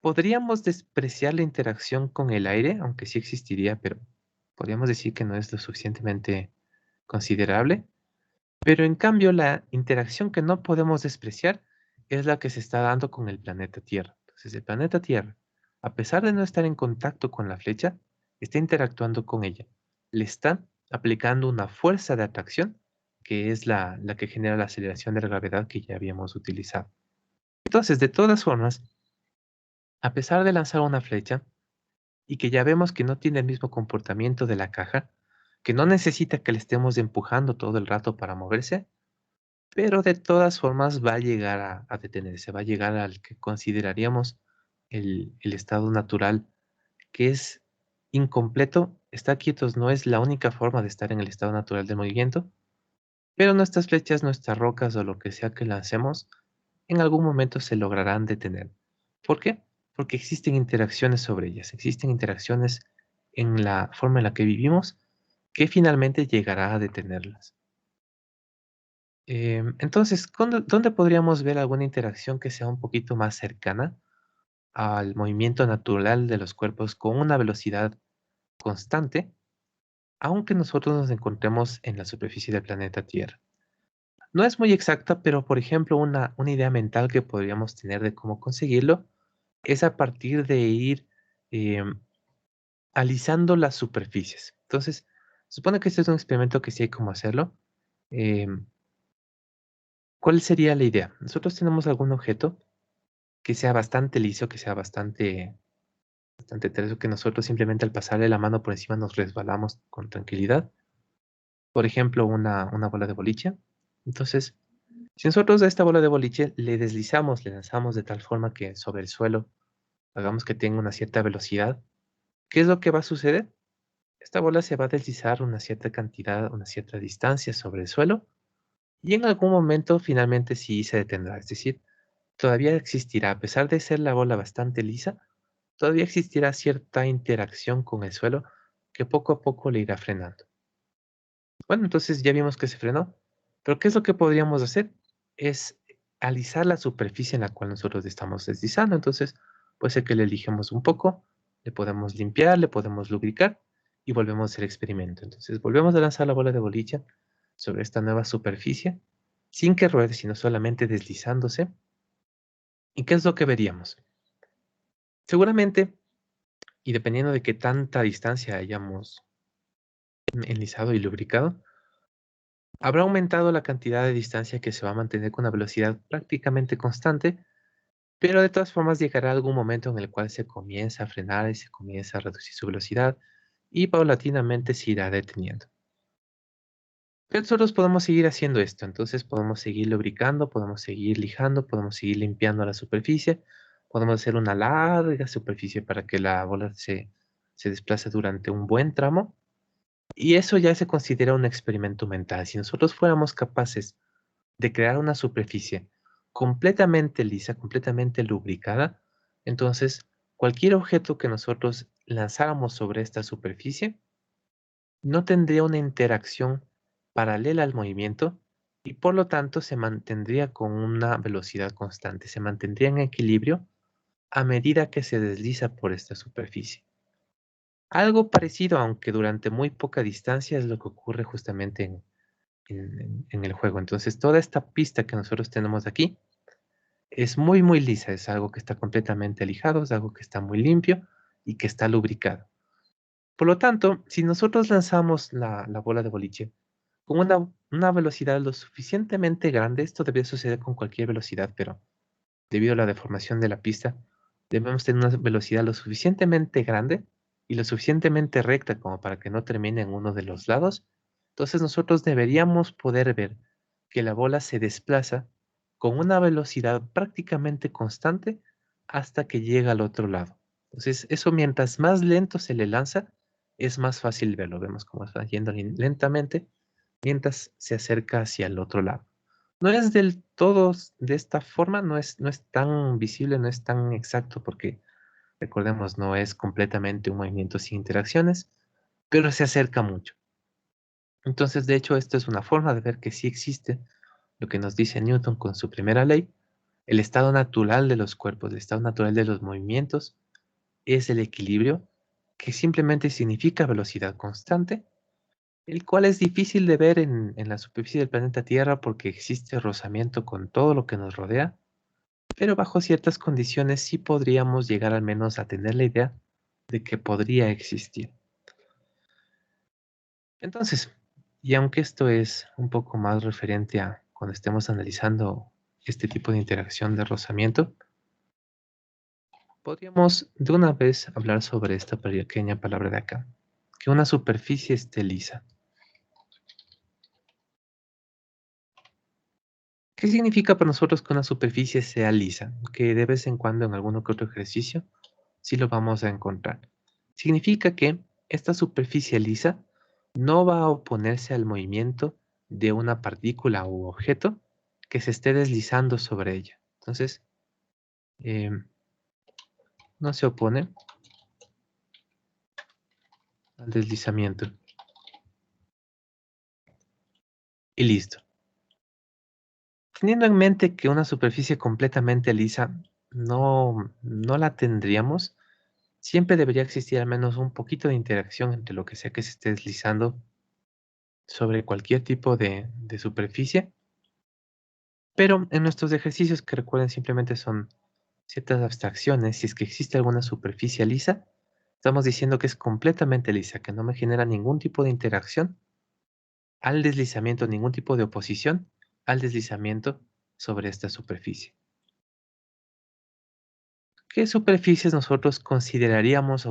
Podríamos despreciar la interacción con el aire, aunque sí existiría, pero podríamos decir que no es lo suficientemente considerable. Pero en cambio, la interacción que no podemos despreciar es la que se está dando con el planeta Tierra. Entonces, el planeta Tierra, a pesar de no estar en contacto con la flecha, está interactuando con ella. Le está aplicando una fuerza de atracción, que es la que genera la aceleración de la gravedad que ya habíamos utilizado. Entonces, de todas formas, a pesar de lanzar una flecha, y que ya vemos que no tiene el mismo comportamiento de la caja, que no necesita que le estemos empujando todo el rato para moverse, pero de todas formas va a llegar a detenerse, va a llegar al que consideraríamos el estado natural, que es incompleto, está quietos, no es la única forma de estar en el estado natural del movimiento, pero nuestras flechas, nuestras rocas o lo que sea que lancemos, en algún momento se lograrán detener. ¿Por qué? Porque existen interacciones sobre ellas, existen interacciones en la forma en la que vivimos que finalmente llegará a detenerlas. Entonces, ¿dónde podríamos ver alguna interacción que sea un poquito más cercana al movimiento natural de los cuerpos con una velocidad constante, aunque nosotros nos encontremos en la superficie del planeta Tierra? No es muy exacta, pero por ejemplo, una idea mental que podríamos tener de cómo conseguirlo es a partir de ir em, alisando las superficies. Entonces, supone que este es un experimento que sí hay cómo hacerlo. Em, ¿Cuál sería la idea? Nosotros tenemos algún objeto que sea bastante liso, que sea bastante teso, que nosotros simplemente al pasarle la mano por encima nos resbalamos con tranquilidad. Por ejemplo, una bola de boliche. Entonces, si nosotros a esta bola de boliche le deslizamos, le lanzamos de tal forma que sobre el suelo hagamos que tenga una cierta velocidad, ¿qué es lo que va a suceder? Esta bola se va a deslizar una cierta cantidad, una cierta distancia sobre el suelo y en algún momento finalmente sí se detendrá. Es decir, todavía existirá, a pesar de ser la bola bastante lisa, todavía existirá cierta interacción con el suelo que poco a poco le irá frenando. Bueno, entonces ya vimos que se frenó, pero ¿qué es lo que podríamos hacer? Es alisar la superficie en la cual nosotros estamos deslizando. Entonces, puede ser que le elijamos un poco, le podemos limpiar, le podemos lubricar y volvemos a hacer experimento. Entonces, volvemos a lanzar la bola de boliche sobre esta nueva superficie, sin que ruede, sino solamente deslizándose. ¿Y qué es lo que veríamos? Seguramente y dependiendo de qué tanta distancia hayamos enlisado y lubricado, habrá aumentado la cantidad de distancia que se va a mantener con una velocidad prácticamente constante, pero de todas formas llegará algún momento en el cual se comienza a frenar y se comienza a reducir su velocidad y paulatinamente se irá deteniendo. Pero nosotros podemos seguir haciendo esto, entonces podemos seguir lubricando, podemos seguir lijando, podemos seguir limpiando la superficie, podemos hacer una larga superficie para que la bola se desplace durante un buen tramo. Y eso ya se considera un experimento mental. Si nosotros fuéramos capaces de crear una superficie completamente lisa, completamente lubricada, entonces cualquier objeto que nosotros lanzáramos sobre esta superficie no tendría una interacción paralela al movimiento y por lo tanto se mantendría con una velocidad constante, se mantendría en equilibrio a medida que se desliza por esta superficie. Algo parecido, aunque durante muy poca distancia, es lo que ocurre justamente en el juego. Entonces, toda esta pista que nosotros tenemos aquí es muy, muy lisa, es algo que está completamente lijado, es algo que está muy limpio y que está lubricado. Por lo tanto, si nosotros lanzamos la bola de boliche con una velocidad lo suficientemente grande, esto debería suceder con cualquier velocidad, pero debido a la deformación de la pista, debemos tener una velocidad lo suficientemente grande y lo suficientemente recta como para que no termine en uno de los lados. Entonces nosotros deberíamos poder ver que la bola se desplaza con una velocidad prácticamente constante hasta que llega al otro lado. Entonces eso mientras más lento se le lanza, es más fácil verlo. Vemos cómo está yendo lentamente mientras se acerca hacia el otro lado. No es del todo de esta forma, no es tan visible, no es tan exacto porque, recordemos, no es completamente un movimiento sin interacciones, pero se acerca mucho. Entonces, de hecho, esto es una forma de ver que sí existe lo que nos dice Newton con su primera ley, el estado natural de los cuerpos, el estado natural de los movimientos es el equilibrio, que simplemente significa velocidad constante, el cual es difícil de ver en la superficie del planeta Tierra porque existe rozamiento con todo lo que nos rodea, pero bajo ciertas condiciones sí podríamos llegar al menos a tener la idea de que podría existir. Entonces, y aunque esto es un poco más referente a cuando estemos analizando este tipo de interacción de rozamiento, podríamos de una vez hablar sobre esta pequeña palabra de acá, que una superficie esté lisa. ¿Qué significa para nosotros que una superficie sea lisa? Que de vez en cuando en alguno que otro ejercicio sí lo vamos a encontrar. Significa que esta superficie lisa no va a oponerse al movimiento de una partícula u objeto que se esté deslizando sobre ella. Entonces, no se opone al deslizamiento. Y listo. Teniendo en mente que una superficie completamente lisa no la tendríamos, siempre debería existir al menos un poquito de interacción entre lo que sea que se esté deslizando sobre cualquier tipo de superficie. Pero en nuestros ejercicios que recuerden simplemente son ciertas abstracciones, si es que existe alguna superficie lisa, estamos diciendo que es completamente lisa, que no me genera ningún tipo de interacción al deslizamiento, ningún tipo de oposición al deslizamiento sobre esta superficie. ¿Qué superficies nosotros consideraríamos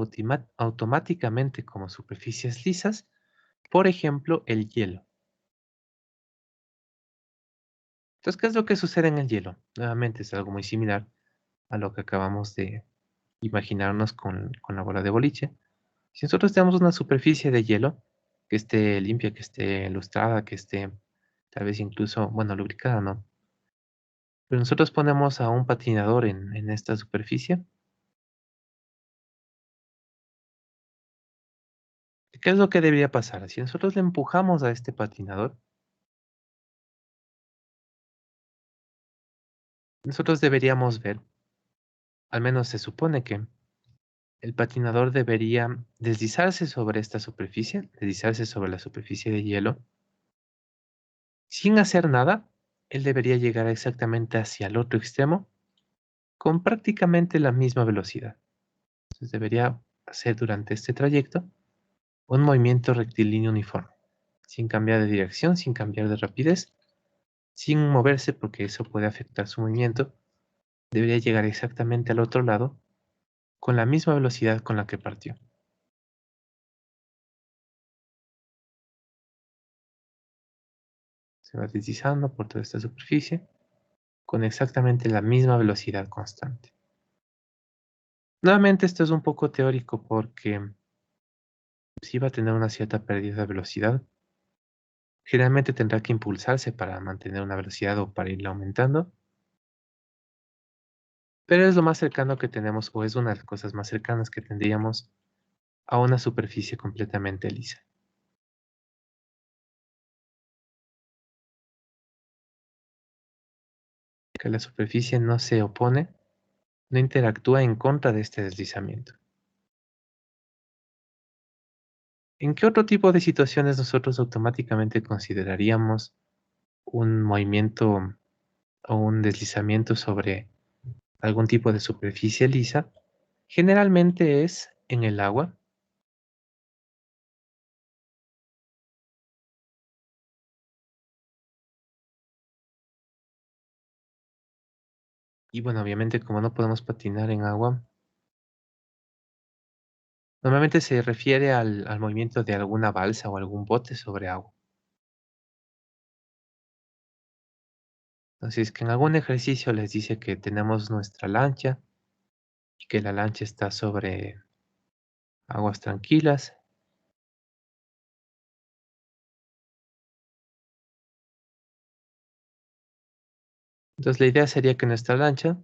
automáticamente como superficies lisas? Por ejemplo, el hielo. Entonces, ¿qué es lo que sucede en el hielo? Nuevamente es algo muy similar a lo que acabamos de imaginarnos con la bola de boliche. Si nosotros tenemos una superficie de hielo que esté limpia, que esté lustrada, que esté tal vez incluso, bueno, lubricada, ¿no? Pero nosotros ponemos a un patinador en esta superficie, ¿qué es lo que debería pasar? Si nosotros le empujamos a este patinador, nosotros deberíamos ver, al menos se supone que el patinador debería deslizarse sobre esta superficie, deslizarse sobre la superficie de hielo. Sin hacer nada, él debería llegar exactamente hacia el otro extremo con prácticamente la misma velocidad. Entonces debería hacer durante este trayecto un movimiento rectilíneo uniforme, sin cambiar de dirección, sin cambiar de rapidez, sin moverse porque eso puede afectar su movimiento. Debería llegar exactamente al otro lado con la misma velocidad con la que partió. Se va deslizando por toda esta superficie con exactamente la misma velocidad constante. Nuevamente esto es un poco teórico porque si va a tener una cierta pérdida de velocidad, generalmente tendrá que impulsarse para mantener una velocidad o para irla aumentando, pero es lo más cercano que tenemos o es una de las cosas más cercanas que tendríamos a una superficie completamente lisa, que la superficie no se opone, no interactúa en contra de este deslizamiento. ¿En qué otro tipo de situaciones nosotros automáticamente consideraríamos un movimiento o un deslizamiento sobre algún tipo de superficie lisa? Generalmente es en el agua. Y bueno, obviamente como no podemos patinar en agua, normalmente se refiere al movimiento de alguna balsa o algún bote sobre agua. Entonces, que en algún ejercicio les dice que tenemos nuestra lancha y que la lancha está sobre aguas tranquilas. Entonces, la idea sería que nuestra lancha,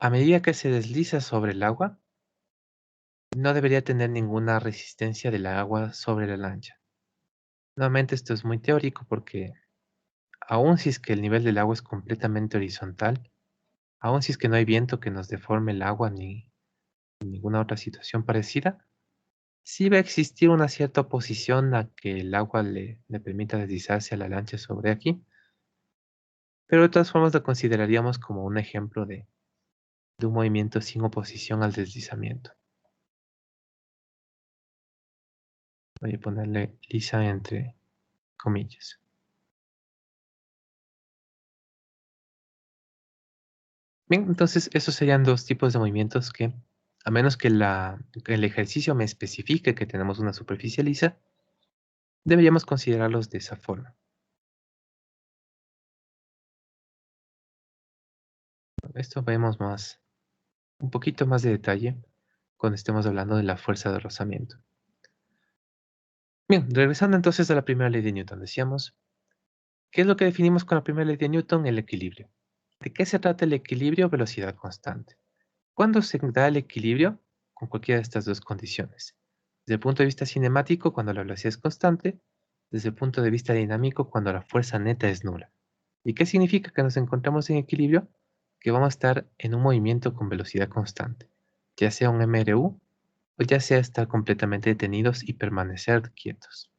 a medida que se desliza sobre el agua, no debería tener ninguna resistencia del agua sobre la lancha. Nuevamente, esto es muy teórico porque aun si es que el nivel del agua es completamente horizontal, aun si es que no hay viento que nos deforme el agua ni ninguna otra situación parecida, sí va a existir una cierta oposición a que el agua le permita deslizarse a la lancha sobre aquí, pero de todas formas lo consideraríamos como un ejemplo de un movimiento sin oposición al deslizamiento. Voy a ponerle lisa entre comillas. Bien, entonces esos serían dos tipos de movimientos que, a menos que que el ejercicio me especifique que tenemos una superficie lisa, deberíamos considerarlos de esa forma. Esto vemos más, un poquito más de detalle cuando estemos hablando de la fuerza de rozamiento. Bien, regresando entonces a la primera ley de Newton, decíamos, ¿qué es lo que definimos con la primera ley de Newton? El equilibrio. ¿De qué se trata el equilibrio? Velocidad constante. ¿Cuándo se da el equilibrio? Con cualquiera de estas dos condiciones. Desde el punto de vista cinemático, cuando la velocidad es constante, desde el punto de vista dinámico, cuando la fuerza neta es nula. ¿Y qué significa que nos encontramos en equilibrio? Que vamos a estar en un movimiento con velocidad constante, ya sea un MRU o ya sea estar completamente detenidos y permanecer quietos.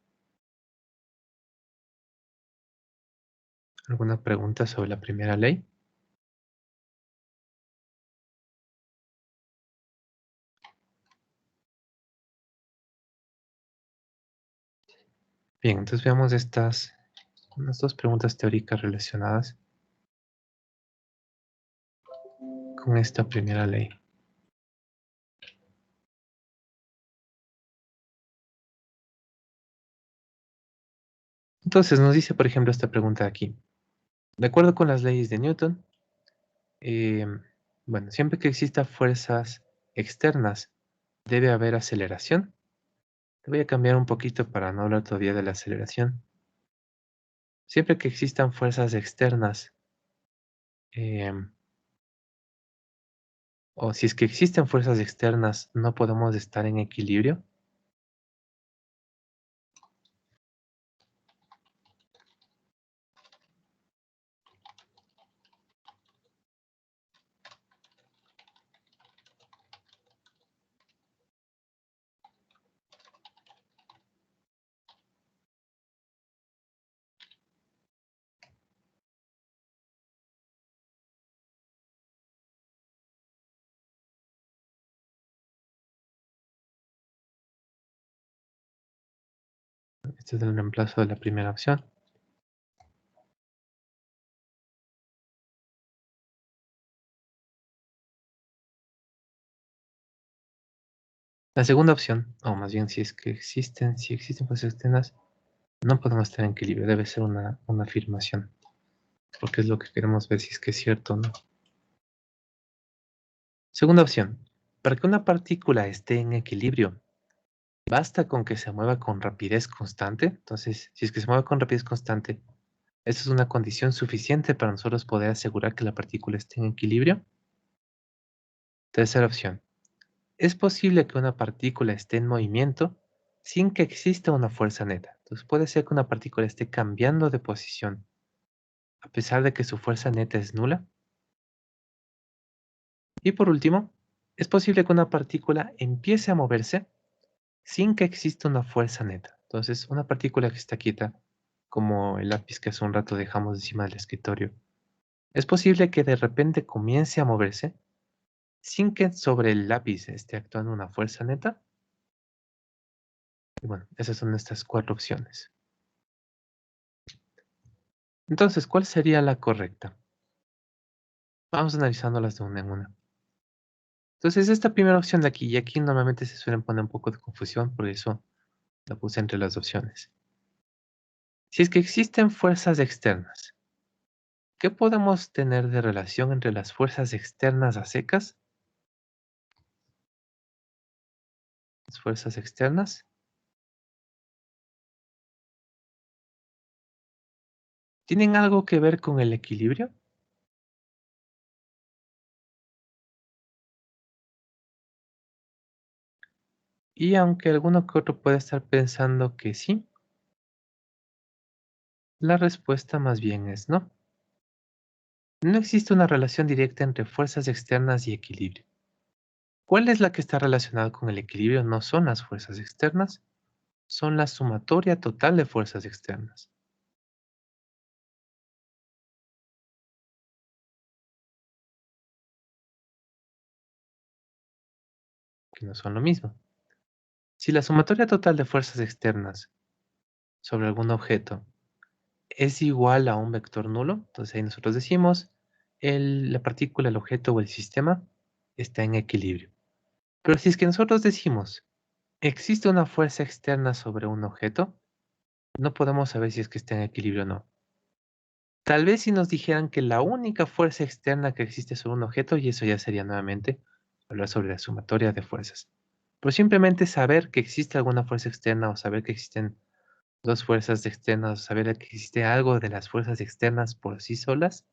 ¿Alguna pregunta sobre la primera ley? Bien, entonces veamos unas dos preguntas teóricas relacionadas con esta primera ley. Entonces nos dice, por ejemplo, esta pregunta de aquí. De acuerdo con las leyes de Newton, eh, bueno, siempre que exista fuerzas externas, debe haber aceleración. Te voy a cambiar un poquito para no hablar todavía de la aceleración. Siempre que existan fuerzas externas, eh, o si es que existen fuerzas externas, no podemos estar en equilibrio. Este es el reemplazo de la primera opción. La segunda opción, o más bien si existen fuerzas externas, no podemos estar en equilibrio, debe ser una afirmación, porque es lo que queremos ver si es que es cierto o no. Segunda opción, para que una partícula esté en equilibrio, basta con que se mueva con rapidez constante. Entonces, si es que se mueve con rapidez constante, esa es una condición suficiente para nosotros poder asegurar que la partícula esté en equilibrio. Tercera opción, es posible que una partícula esté en movimiento sin que exista una fuerza neta. Entonces puede ser que una partícula esté cambiando de posición a pesar de que su fuerza neta es nula. Y por último, es posible que una partícula empiece a moverse sin que exista una fuerza neta. Entonces, una partícula que está quieta, como el lápiz que hace un rato dejamos encima del escritorio, es posible que de repente comience a moverse sin que sobre el lápiz esté actuando una fuerza neta. Y bueno, esas son estas cuatro opciones. Entonces, ¿cuál sería la correcta? Vamos analizándolas de una en una. Entonces, esta primera opción de aquí, y aquí normalmente se suelen poner un poco de confusión, por eso la puse entre las opciones. Si es que existen fuerzas externas, ¿qué podemos tener de relación entre las fuerzas externas a secas? Las fuerzas externas tienen algo que ver con el equilibrio. Y aunque alguno que otro puede estar pensando que sí, la respuesta más bien es no. No existe una relación directa entre fuerzas externas y equilibrio. ¿Cuál es la que está relacionada con el equilibrio? No son las fuerzas externas, son la sumatoria total de fuerzas externas, que no son lo mismo. Si la sumatoria total de fuerzas externas sobre algún objeto es igual a un vector nulo, entonces ahí nosotros decimos la partícula, el objeto o el sistema está en equilibrio. Pero si es que nosotros decimos existe una fuerza externa sobre un objeto, no podemos saber si es que está en equilibrio o no. Tal vez si nos dijeran que la única fuerza externa que existe sobre un objeto, y eso ya sería nuevamente hablar sobre la sumatoria de fuerzas. Pero simplemente saber que existe alguna fuerza externa o saber que existen dos fuerzas externas o saber que existe algo de las fuerzas externas por sí solas,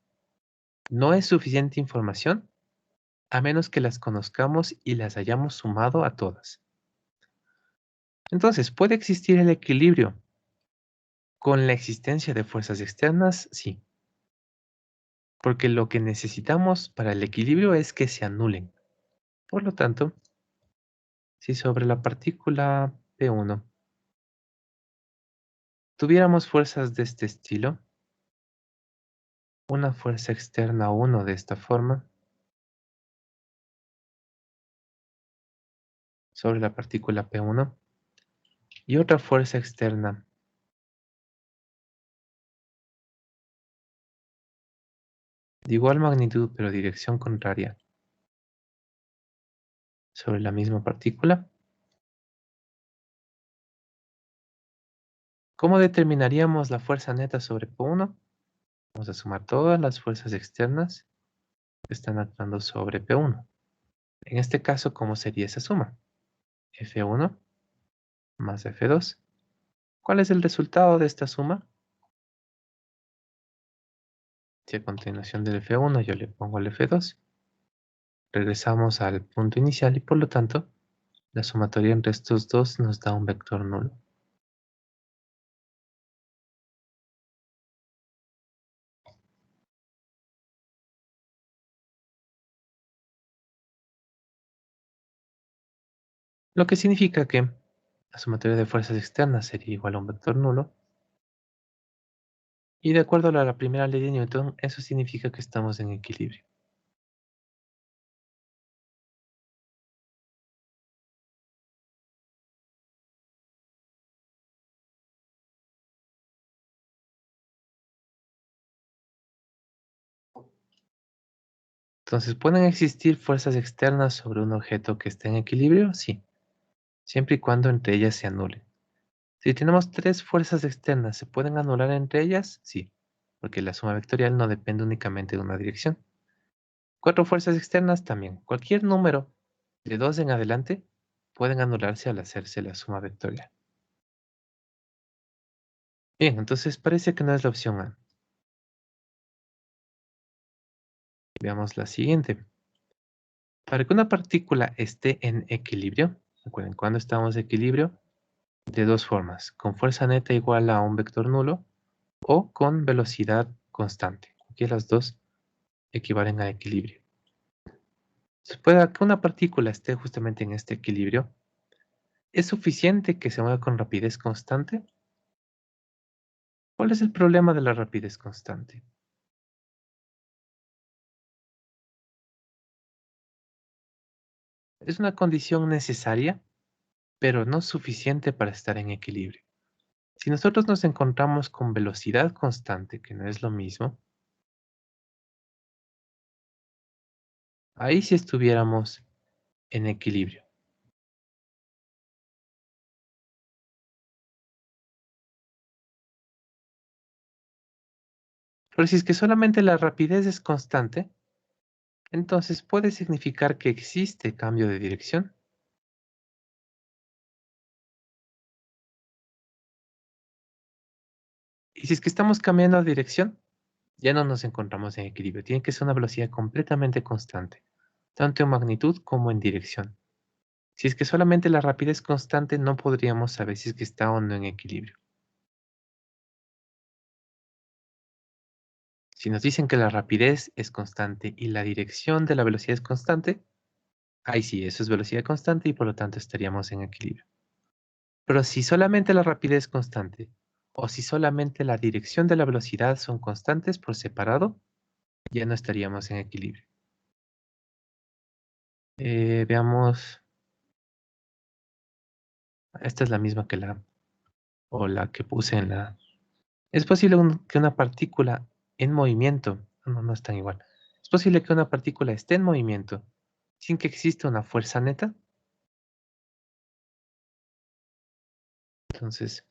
no es suficiente información a menos que las conozcamos y las hayamos sumado a todas. Entonces, ¿puede existir el equilibrio con la existencia de fuerzas externas? Sí, porque lo que necesitamos para el equilibrio es que se anulen. Por lo tanto, si sobre la partícula P1 tuviéramos fuerzas de este estilo, una fuerza externa 1 de esta forma, sobre la partícula P1, y otra fuerza externa de igual magnitud pero dirección contraria sobre la misma partícula, ¿cómo determinaríamos la fuerza neta sobre P1? Vamos a sumar todas las fuerzas externas que están actuando sobre P1. En este caso, ¿cómo sería esa suma? F1 más F2. ¿Cuál es el resultado de esta suma? Si a continuación del F1 yo le pongo el F2, regresamos al punto inicial y por lo tanto la sumatoria entre estos dos nos da un vector nulo. Lo que significa que la sumatoria de fuerzas externas sería igual a un vector nulo. Y de acuerdo a la primera ley de Newton, eso significa que estamos en equilibrio. Entonces, ¿pueden existir fuerzas externas sobre un objeto que esté en equilibrio? Sí, siempre y cuando entre ellas se anulen. Si tenemos tres fuerzas externas, ¿se pueden anular entre ellas? Sí, porque la suma vectorial no depende únicamente de una dirección. Cuatro fuerzas externas también. Cualquier número de 2 en adelante pueden anularse al hacerse la suma vectorial. Bien, entonces parece que no es la opción A. Veamos la siguiente. Para que una partícula esté en equilibrio, recuerden, cuando estamos en equilibrio, de dos formas, con fuerza neta igual a un vector nulo o con velocidad constante. Aquí las dos equivalen a equilibrio. Para que una partícula esté justamente en este equilibrio, ¿es suficiente que se mueva con rapidez constante? ¿Cuál es el problema de la rapidez constante? Es una condición necesaria, pero no suficiente para estar en equilibrio. Si nosotros nos encontramos con velocidad constante, que no es lo mismo, ahí sí estuviéramos en equilibrio. Pero si es que solamente la rapidez es constante, entonces puede significar que existe cambio de dirección. Y si es que estamos cambiando de dirección, ya no nos encontramos en equilibrio. Tiene que ser una velocidad completamente constante, tanto en magnitud como en dirección. Si es que solamente la rapidez constante, no podríamos saber si es que está o no en equilibrio. Si nos dicen que la rapidez es constante y la dirección de la velocidad es constante, ahí sí, eso es velocidad constante y por lo tanto estaríamos en equilibrio. Pero si solamente la rapidez es constante o si solamente la dirección de la velocidad son constantes por separado, ya no estaríamos en equilibrio. Veamos, esta es la misma que la que puse en la. Es posible que una partícula en movimiento, no, no están igual. Es posible que una partícula esté en movimiento sin que exista una fuerza neta. Entonces,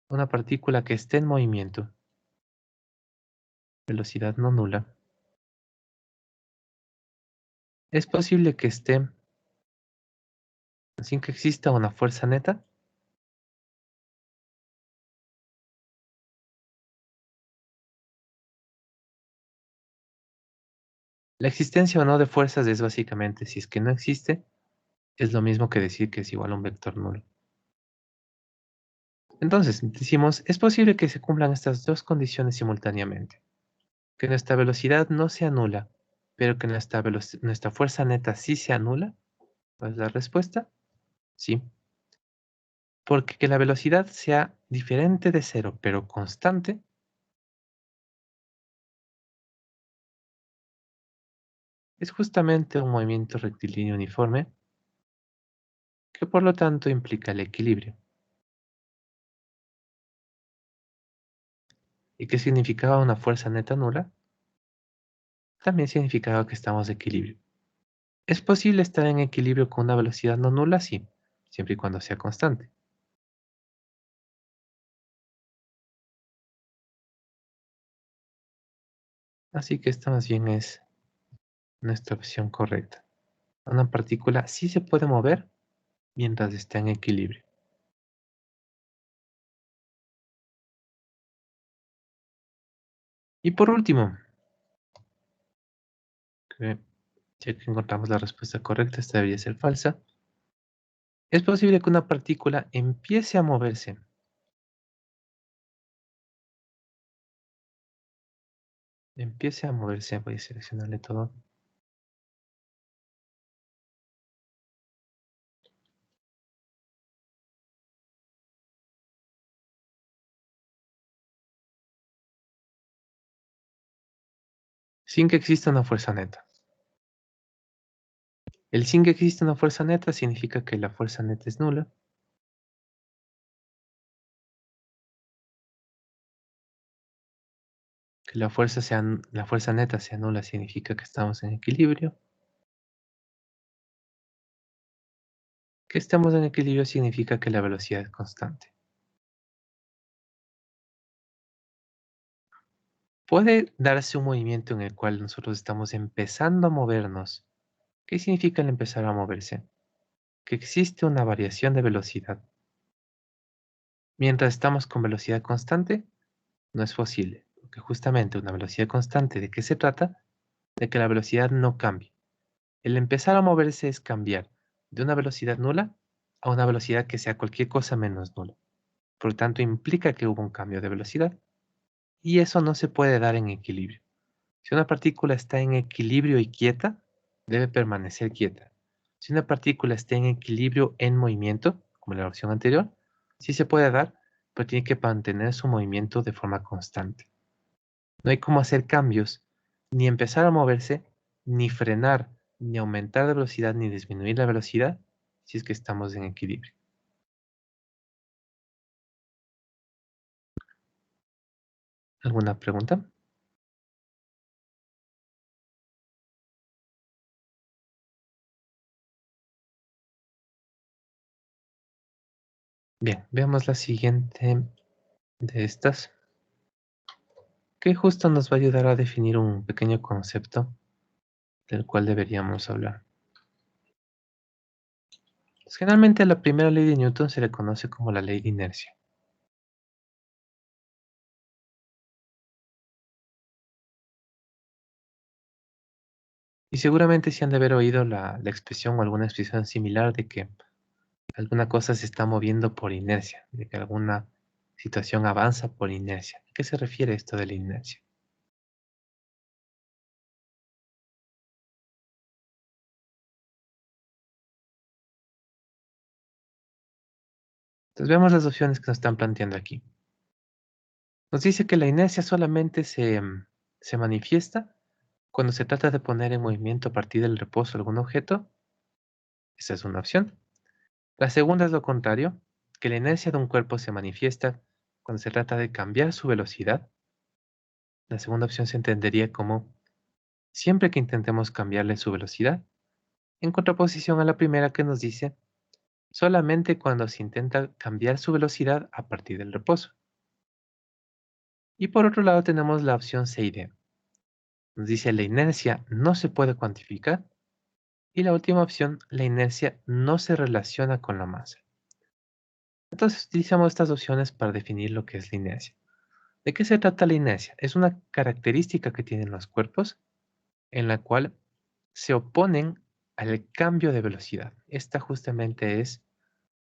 una partícula que esté en movimiento, velocidad no nula, es posible que esté sin que exista una fuerza neta. La existencia o no de fuerzas es básicamente, si es que no existe, es lo mismo que decir que es igual a un vector nulo. Entonces, decimos, es posible que se cumplan estas dos condiciones simultáneamente. Que nuestra velocidad no se anula, pero que nuestra fuerza neta sí se anula. ¿Cuál es la respuesta? Sí. Porque que la velocidad sea diferente de cero, pero constante, es justamente un movimiento rectilíneo uniforme, que por lo tanto implica el equilibrio. ¿Y qué significaba una fuerza neta nula? También significaba que estamos de equilibrio. ¿Es posible estar en equilibrio con una velocidad no nula? Sí, siempre y cuando sea constante. Así que esta más bien es nuestra opción correcta. Una partícula sí se puede mover mientras está en equilibrio. Y por último, que ya que encontramos la respuesta correcta, esta debería ser falsa. Es posible que una partícula empiece a moverse, voy a seleccionarle todo, sin que exista una fuerza neta. El sin que exista una fuerza neta significa que la fuerza neta es nula, Si la fuerza neta se anula, significa que estamos en equilibrio. Que estemos en equilibrio significa que la velocidad es constante. Puede darse un movimiento en el cual nosotros estamos empezando a movernos. ¿Qué significa el empezar a moverse? Que existe una variación de velocidad. Mientras estamos con velocidad constante, no es posible, porque justamente una velocidad constante, ¿de qué se trata? De que la velocidad no cambie. El empezar a moverse es cambiar de una velocidad nula a una velocidad que sea cualquier cosa menos nula. Por lo tanto, implica que hubo un cambio de velocidad y eso no se puede dar en equilibrio. Si una partícula está en equilibrio y quieta, debe permanecer quieta. Si una partícula está en equilibrio en movimiento, como en la opción anterior, sí se puede dar, pero tiene que mantener su movimiento de forma constante. No hay cómo hacer cambios, ni empezar a moverse, ni frenar, ni aumentar la velocidad, ni disminuir la velocidad, si es que estamos en equilibrio. ¿Alguna pregunta? Bien, veamos la siguiente de estas, que justo nos va a ayudar a definir un pequeño concepto del cual deberíamos hablar. Pues, generalmente a la primera ley de Newton se le conoce como la ley de inercia. Y seguramente se han de haber oído la expresión o alguna expresión similar de que alguna cosa se está moviendo por inercia, de que alguna situación avanza por inercia. ¿A qué se refiere esto de la inercia? Entonces veamos las opciones que nos están planteando aquí. Nos dice que la inercia solamente se manifiesta cuando se trata de poner en movimiento a partir del reposo algún objeto. Esa es una opción. La segunda es lo contrario, que la inercia de un cuerpo se manifiesta cuando se trata de cambiar su velocidad. La segunda opción se entendería como siempre que intentemos cambiarle su velocidad, en contraposición a la primera que nos dice solamente cuando se intenta cambiar su velocidad a partir del reposo. Y por otro lado tenemos la opción C y D. Nos dice la inercia no se puede cuantificar y la última opción, la inercia no se relaciona con la masa. Entonces utilizamos estas opciones para definir lo que es la inercia. ¿De qué se trata la inercia? Es una característica que tienen los cuerpos en la cual se oponen al cambio de velocidad. Esta justamente es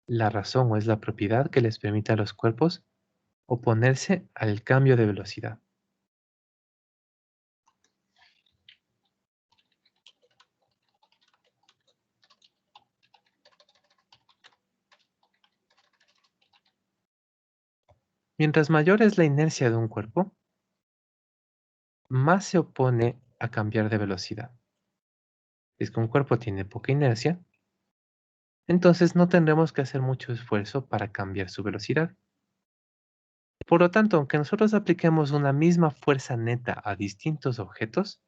la razón o es la propiedad que les permite a los cuerpos oponerse al cambio de velocidad. Mientras mayor es la inercia de un cuerpo, más se opone a cambiar de velocidad. Si es que un cuerpo tiene poca inercia, entonces no tendremos que hacer mucho esfuerzo para cambiar su velocidad. Por lo tanto, aunque nosotros apliquemos una misma fuerza neta a distintos objetos,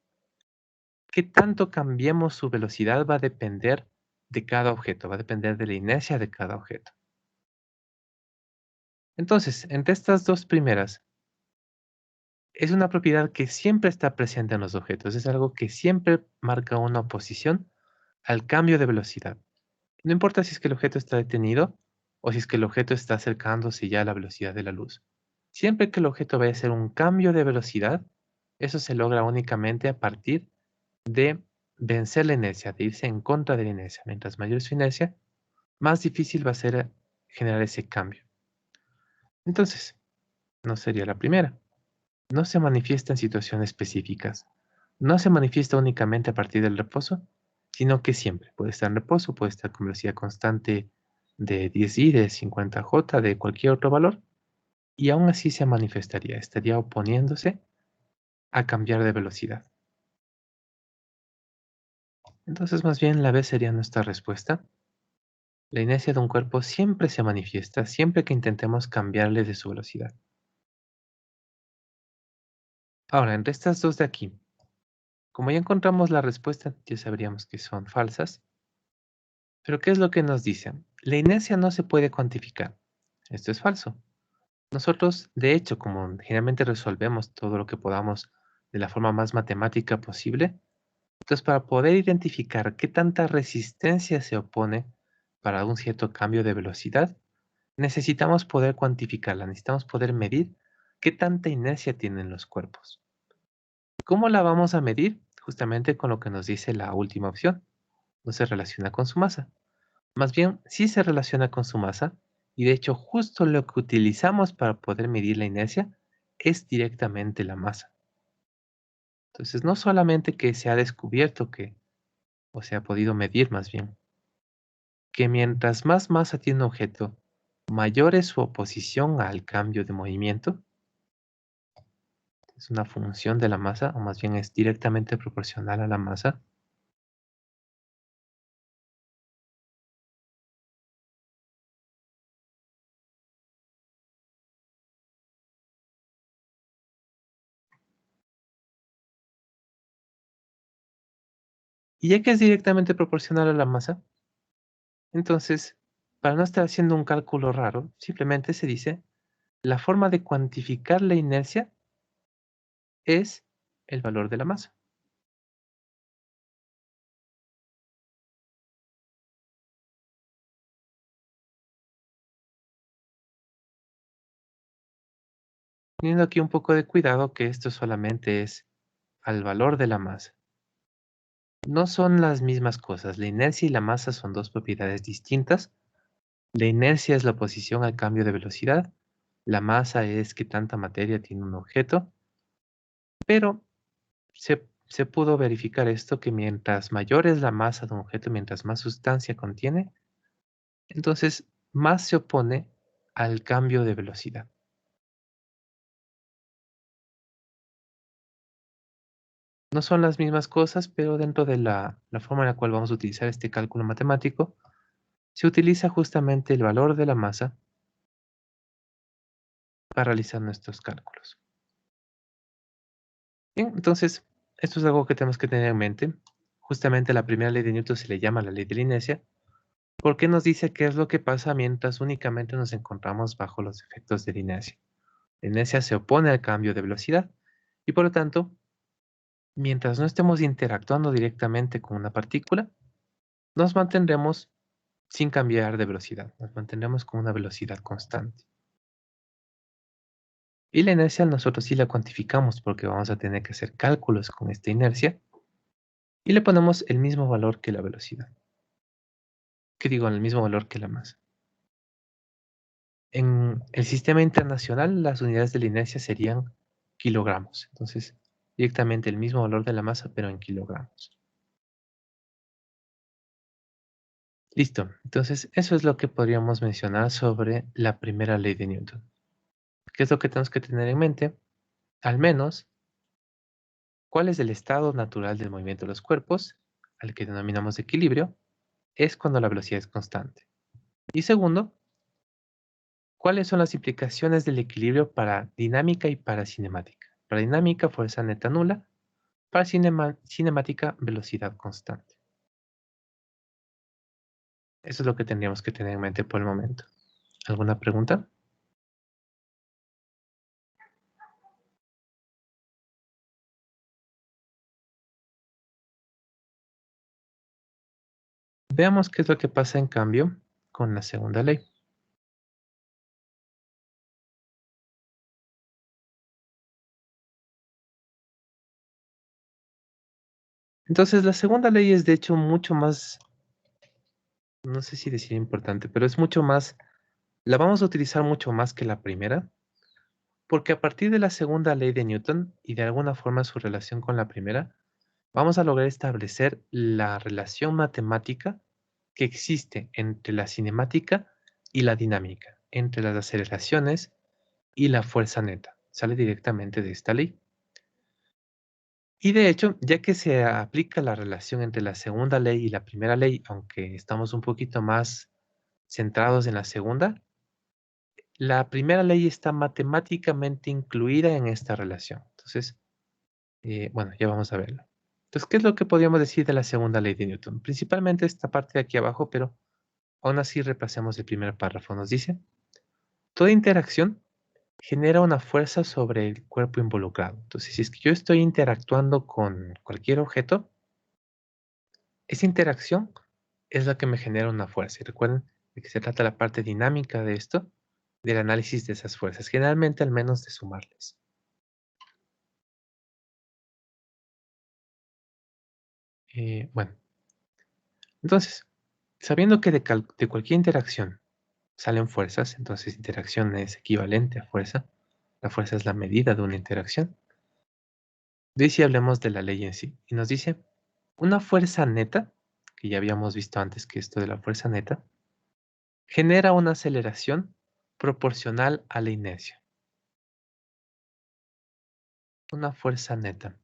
qué tanto cambiemos su velocidad va a depender de cada objeto, va a depender de la inercia de cada objeto. Entonces, entre estas dos primeras, es una propiedad que siempre está presente en los objetos, es algo que siempre marca una oposición al cambio de velocidad. No importa si es que el objeto está detenido o si es que el objeto está acercándose ya a la velocidad de la luz. Siempre que el objeto vaya a hacer un cambio de velocidad, eso se logra únicamente a partir de vencer la inercia, de irse en contra de la inercia. Mientras mayor es su inercia, más difícil va a ser generar ese cambio. Entonces, no sería la primera. No se manifiesta en situaciones específicas. No se manifiesta únicamente a partir del reposo, sino que siempre puede estar en reposo, puede estar con velocidad constante de 10i, de 50j, de cualquier otro valor, y aún así se manifestaría, estaría oponiéndose a cambiar de velocidad. Entonces, más bien, la B sería nuestra respuesta. La inercia de un cuerpo siempre se manifiesta siempre que intentemos cambiarle de su velocidad. Ahora, entre estas dos de aquí, como ya encontramos la respuesta, ya sabríamos que son falsas. Pero ¿qué es lo que nos dicen? La inercia no se puede cuantificar. Esto es falso. Nosotros, de hecho, como generalmente resolvemos todo lo que podamos de la forma más matemática posible, entonces para poder identificar qué tanta resistencia se opone para un cierto cambio de velocidad, necesitamos poder cuantificarla, necesitamos poder medir qué tanta inercia tienen los cuerpos. ¿Cómo la vamos a medir? Justamente con lo que nos dice la última opción. No se relaciona con su masa. Más bien, sí se relaciona con su masa y de hecho justo lo que utilizamos para poder medir la inercia es directamente la masa. Entonces, no solamente que se ha descubierto que, o se ha podido medir más bien, que mientras más masa tiene un objeto, mayor es su oposición al cambio de movimiento. Es una función de la masa, o más bien es directamente proporcional a la masa. Y ya que es directamente proporcional a la masa, entonces, para no estar haciendo un cálculo raro, simplemente se dice, la forma de cuantificar la inercia es el valor de la masa. Teniendo aquí un poco de cuidado que esto solamente es al valor de la masa. No son las mismas cosas. La inercia y la masa son dos propiedades distintas. La inercia es la oposición al cambio de velocidad. La masa es que tanta materia tiene un objeto. Pero se pudo verificar esto que mientras mayor es la masa de un objeto, mientras más sustancia contiene, entonces más se opone al cambio de velocidad. No son las mismas cosas, pero dentro de la forma en la cual vamos a utilizar este cálculo matemático, se utiliza justamente el valor de la masa para realizar nuestros cálculos. Bien, entonces, esto es algo que tenemos que tener en mente. Justamente la primera ley de Newton se le llama la ley de la inercia, porque nos dice qué es lo que pasa mientras únicamente nos encontramos bajo los efectos de la inercia. La inercia se opone al cambio de velocidad y por lo tanto, mientras no estemos interactuando directamente con una partícula, nos mantendremos sin cambiar de velocidad. Nos mantendremos con una velocidad constante. Y la inercia nosotros sí la cuantificamos porque vamos a tener que hacer cálculos con esta inercia y le ponemos el mismo valor que la velocidad. ¿Qué digo? El mismo valor que la masa. En el sistema internacional las unidades de la inercia serían kilogramos. Entonces, directamente el mismo valor de la masa pero en kilogramos. Listo. Entonces, eso es lo que podríamos mencionar sobre la primera ley de Newton. ¿Qué es lo que tenemos que tener en mente? Al menos, ¿cuál es el estado natural del movimiento de los cuerpos, al que denominamos equilibrio? Es cuando la velocidad es constante. Y segundo, ¿cuáles son las implicaciones del equilibrio para dinámica y para cinemática? Para dinámica, fuerza neta nula. Para cinemática, velocidad constante. Eso es lo que tendríamos que tener en mente por el momento. ¿Alguna pregunta? Veamos qué es lo que pasa en cambio con la segunda ley. Entonces, la segunda ley es de hecho mucho más, no sé si decir importante, pero es mucho más, la vamos a utilizar mucho más que la primera, porque a partir de la segunda ley de Newton y de alguna forma su relación con la primera, vamos a lograr establecer la relación matemática que existe entre la cinemática y la dinámica, entre las aceleraciones y la fuerza neta. Sale directamente de esta ley. Y de hecho, ya que se aplica la relación entre la segunda ley y la primera ley, aunque estamos un poquito más centrados en la segunda, la primera ley está matemáticamente incluida en esta relación. Entonces, Bueno, ya vamos a verlo. Entonces, ¿qué es lo que podríamos decir de la segunda ley de Newton? Principalmente esta parte de aquí abajo, pero aún así repasemos el primer párrafo. Nos dice, toda interacción genera una fuerza sobre el cuerpo involucrado. Entonces, si es que yo estoy interactuando con cualquier objeto, esa interacción es la que me genera una fuerza. Y recuerden de que se trata la parte dinámica de esto, del análisis de esas fuerzas, generalmente al menos de sumarles. Bueno, entonces, sabiendo que de cualquier interacción salen fuerzas, entonces interacción es equivalente a fuerza. La fuerza es la medida de una interacción. De ahí sí hablemos de la ley en sí. Y nos dice, una fuerza neta, que ya habíamos visto antes que esto de la fuerza neta, genera una aceleración proporcional a la inercia. Una fuerza neta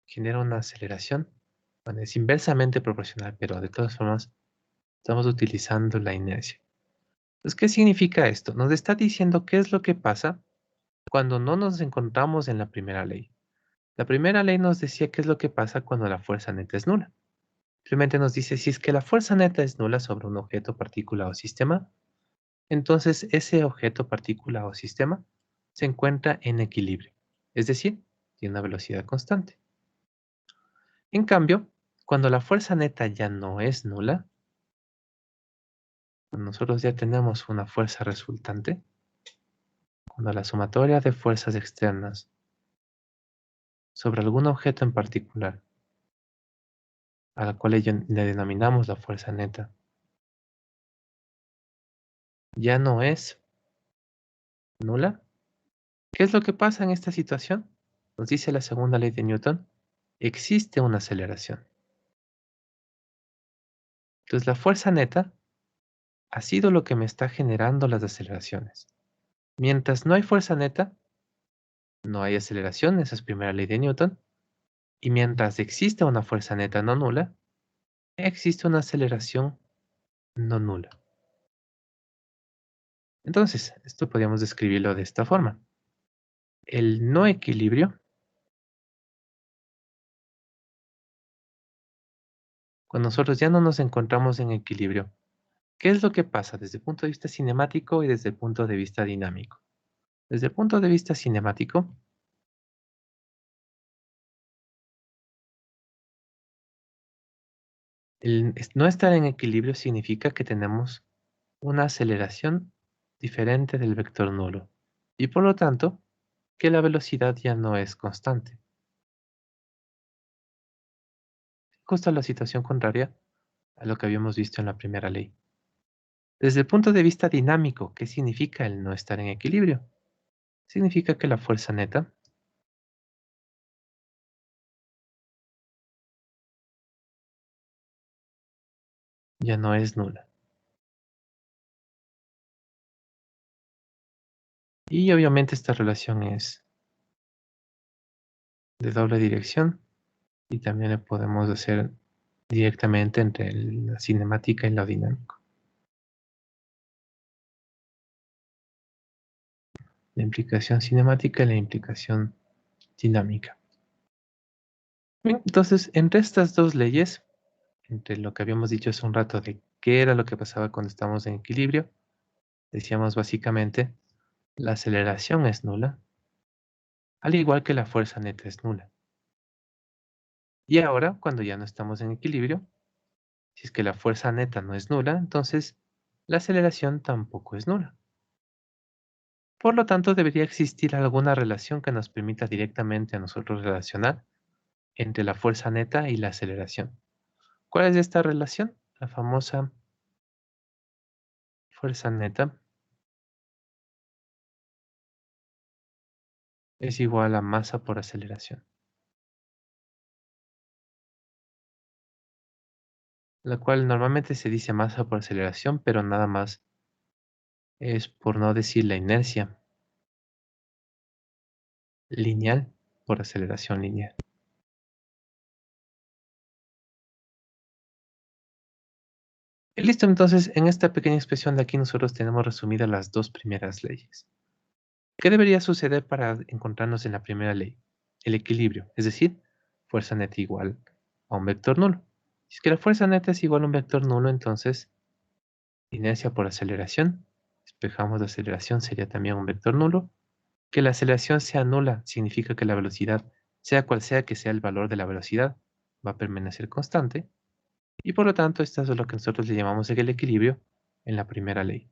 genera una aceleración, bueno, es inversamente proporcional, pero de todas formas estamos utilizando la inercia. Entonces, ¿qué significa esto? Nos está diciendo qué es lo que pasa cuando no nos encontramos en la primera ley. La primera ley nos decía qué es lo que pasa cuando la fuerza neta es nula. Simplemente nos dice si es que la fuerza neta es nula sobre un objeto, partícula o sistema, entonces ese objeto, partícula o sistema se encuentra en equilibrio, es decir, tiene una velocidad constante. En cambio, cuando la fuerza neta ya no es nula, cuando nosotros ya tenemos una fuerza resultante, cuando la sumatoria de fuerzas externas sobre algún objeto en particular, a la cual le denominamos la fuerza neta, ya no es nula, ¿qué es lo que pasa en esta situación? Nos dice la segunda ley de Newton, existe una aceleración. Entonces la fuerza neta ha sido lo que me está generando las aceleraciones. Mientras no hay fuerza neta, no hay aceleración, esa es primera ley de Newton. Y mientras existe una fuerza neta no nula, existe una aceleración no nula. Entonces, esto podríamos describirlo de esta forma. El no equilibrio, cuando nosotros ya no nos encontramos en equilibrio, ¿qué es lo que pasa desde el punto de vista cinemático y desde el punto de vista dinámico? Desde el punto de vista cinemático, no estar en equilibrio significa que tenemos una aceleración diferente del vector nulo y por lo tanto que la velocidad ya no es constante. Justo la situación contraria a lo que habíamos visto en la primera ley. Desde el punto de vista dinámico, ¿qué significa el no estar en equilibrio? Significa que la fuerza neta ya no es nula. Y obviamente esta relación es de doble dirección y también lo podemos hacer directamente entre la cinemática y lo dinámico. La implicación cinemática y la implicación dinámica. Bien, entonces, entre estas dos leyes, entre lo que habíamos dicho hace un rato de qué era lo que pasaba cuando estamos en equilibrio, decíamos básicamente, la aceleración es nula, al igual que la fuerza neta es nula. Y ahora, cuando ya no estamos en equilibrio, si es que la fuerza neta no es nula, entonces la aceleración tampoco es nula. Por lo tanto, debería existir alguna relación que nos permita directamente a nosotros relacionar entre la fuerza neta y la aceleración. ¿Cuál es esta relación? La famosa fuerza neta es igual a masa por aceleración, la cual normalmente se dice masa por aceleración, pero nada más es por no decir la inercia lineal por aceleración lineal. Y listo, entonces en esta pequeña expresión de aquí nosotros tenemos resumidas las dos primeras leyes. ¿Qué debería suceder para encontrarnos en la primera ley? el equilibrio, es decir, fuerza neta igual a un vector nulo. Si es que la fuerza neta es igual a un vector nulo, entonces inercia por aceleración, despejamos la aceleración, sería también un vector nulo. Que la aceleración sea nula significa que la velocidad, sea cual sea que sea el valor de la velocidad, va a permanecer constante. Y por lo tanto, esto es lo que nosotros le llamamos el equilibrio en la primera ley.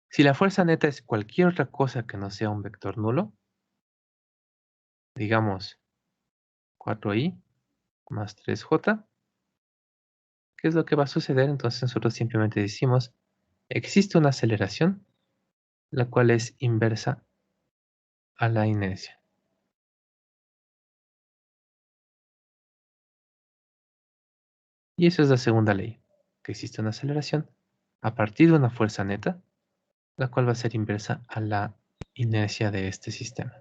Si la fuerza neta es cualquier otra cosa que no sea un vector nulo, digamos 4i más 3j, ¿qué es lo que va a suceder? Entonces nosotros simplemente decimos, existe una aceleración, la cual es inversa a la inercia. Y eso es la segunda ley, que existe una aceleración a partir de una fuerza neta, la cual va a ser inversa a la inercia de este sistema.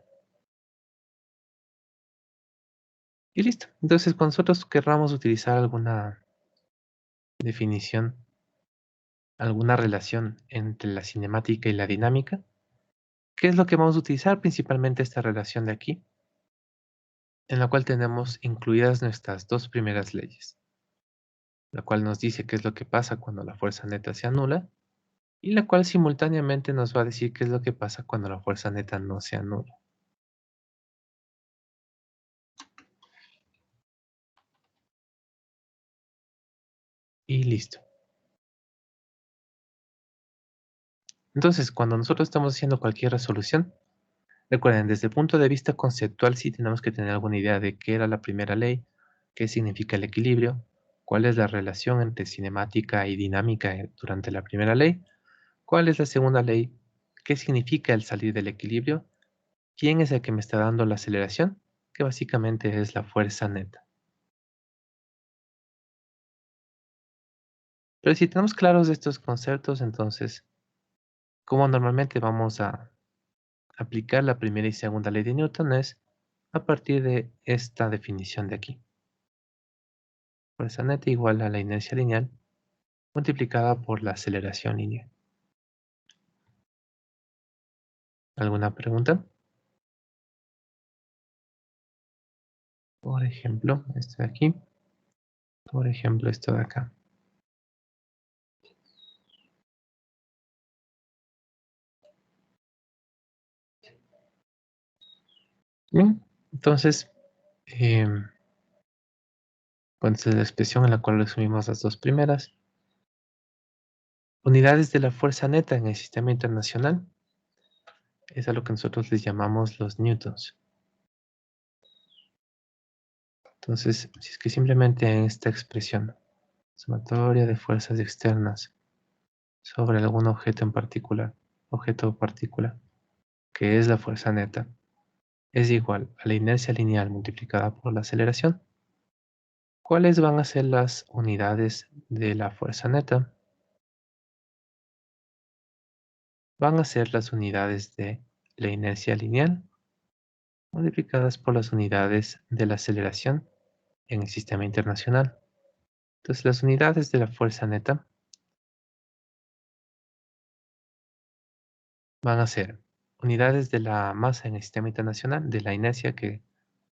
Y listo. Entonces, cuando nosotros querramos utilizar alguna definición, alguna relación entre la cinemática y la dinámica, ¿qué es lo que vamos a utilizar? Principalmente esta relación de aquí, en la cual tenemos incluidas nuestras dos primeras leyes, la cual nos dice qué es lo que pasa cuando la fuerza neta se anula, y la cual simultáneamente nos va a decir qué es lo que pasa cuando la fuerza neta no se anula. Y listo. Entonces, cuando nosotros estamos haciendo cualquier resolución, recuerden, desde el punto de vista conceptual sí tenemos que tener alguna idea de qué era la primera ley, qué significa el equilibrio, cuál es la relación entre cinemática y dinámica durante la primera ley, cuál es la segunda ley, qué significa el salir del equilibrio, quién es el que me está dando la aceleración, que básicamente es la fuerza neta. Pero si tenemos claros estos conceptos, entonces, ¿cómo normalmente vamos a aplicar la primera y segunda ley de Newton? Es a partir de esta definición de aquí. Fuerza neta igual a la inercia lineal multiplicada por la aceleración lineal. ¿Alguna pregunta? Por ejemplo, esto de aquí. Por ejemplo, esto de acá. Bien, entonces, pues es la expresión en la cual resumimos las dos primeras. Unidades de la fuerza neta en el sistema internacional es a lo que nosotros les llamamos los newtons. Entonces, si es que simplemente en esta expresión, sumatoria de fuerzas externas sobre algún objeto en particular, objeto o partícula, que es la fuerza neta, es igual a la inercia lineal multiplicada por la aceleración. ¿Cuáles van a ser las unidades de la fuerza neta? Van a ser las unidades de la inercia lineal multiplicadas por las unidades de la aceleración en el sistema internacional. Entonces, las unidades de la fuerza neta van a ser unidades de la masa en el sistema internacional, de la inercia que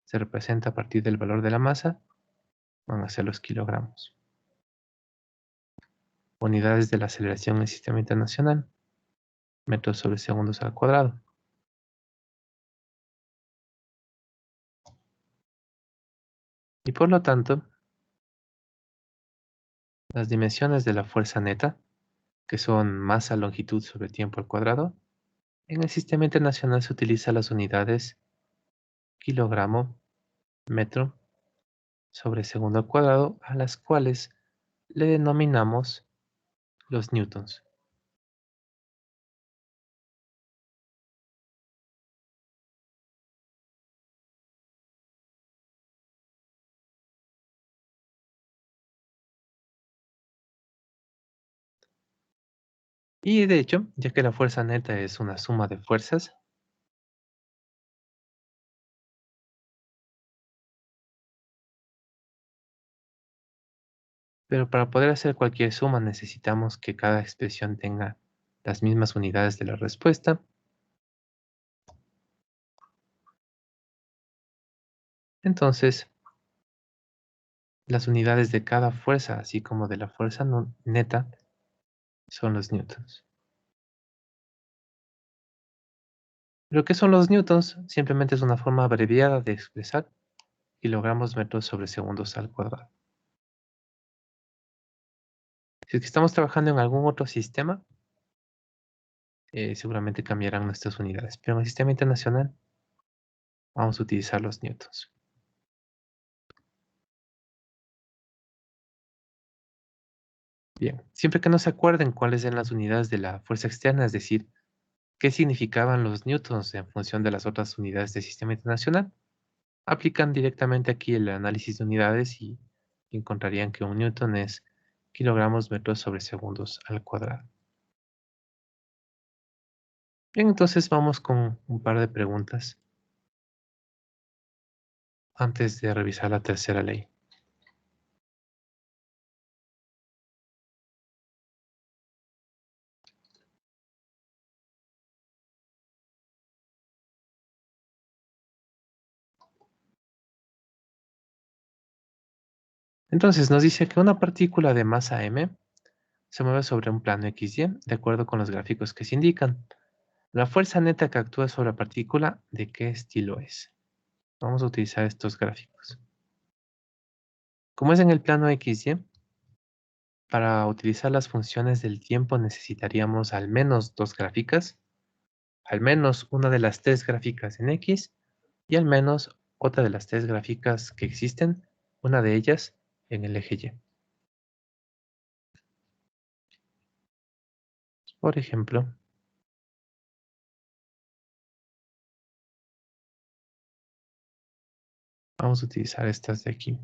se representa a partir del valor de la masa, van a ser los kilogramos. Unidades de la aceleración en el sistema internacional, metros sobre segundos al cuadrado. Y por lo tanto, las dimensiones de la fuerza neta, que son masa, longitud sobre tiempo al cuadrado, en el sistema internacional se utilizan las unidades kilogramo, metro sobre segundo al cuadrado, a las cuales le denominamos los newtons. Y de hecho, ya que la fuerza neta es una suma de fuerzas, pero para poder hacer cualquier suma necesitamos que cada expresión tenga las mismas unidades de la respuesta. Entonces, las unidades de cada fuerza, así como de la fuerza neta, son los newtons. Lo que son los newtons simplemente es una forma abreviada de expresar kilogramos metros sobre segundos al cuadrado. Si es que estamos trabajando en algún otro sistema, seguramente cambiarán nuestras unidades. Pero en el sistema internacional vamos a utilizar los newtons. Bien, siempre que no se acuerden cuáles eran las unidades de la fuerza externa, es decir, qué significaban los newtons en función de las otras unidades del sistema internacional, aplican directamente aquí el análisis de unidades y encontrarían que un newton es kilogramos metros sobre segundos al cuadrado. Bien, entonces vamos con un par de preguntas antes de revisar la tercera ley. Entonces nos dice que una partícula de masa m se mueve sobre un plano XY de acuerdo con los gráficos que se indican. La fuerza neta que actúa sobre la partícula, ¿de qué estilo es? Vamos a utilizar estos gráficos. Como es en el plano XY, para utilizar las funciones del tiempo necesitaríamos al menos dos gráficas, al menos una de las tres gráficas en X y al menos otra de las tres gráficas que existen, una de ellas en el eje Y. Por ejemplo, vamos a utilizar estas de aquí.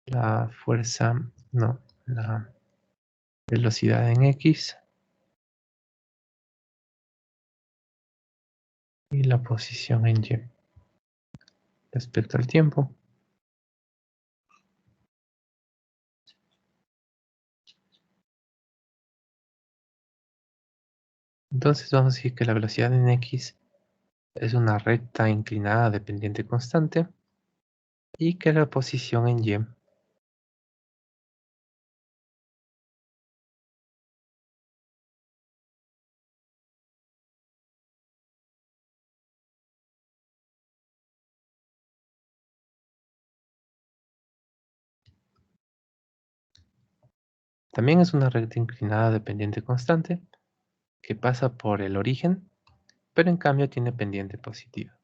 La fuerza, no, la velocidad en X y la posición en Y. Respecto al tiempo, entonces vamos a decir que la velocidad en X es una recta inclinada dependiente constante y que la posición en Y también es una recta inclinada dependiente constante que pasa por el origen, pero en cambio tiene pendiente positiva.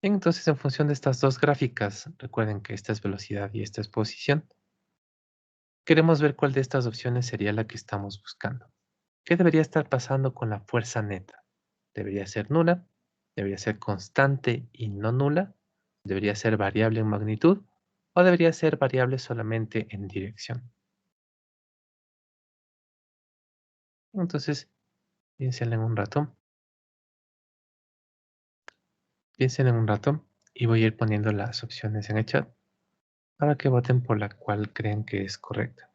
Bien, entonces en función de estas dos gráficas, recuerden que esta es velocidad y esta es posición, queremos ver cuál de estas opciones sería la que estamos buscando. ¿Qué debería estar pasando con la fuerza neta? ¿Debería ser nula? ¿Debería ser constante y no nula? ¿Debería ser variable en magnitud? ¿O debería ser variable solamente en dirección? Entonces, piensen en un rato, piensen en un rato y voy a ir poniendo las opciones en el chat para que voten por la cual creen que es correcta.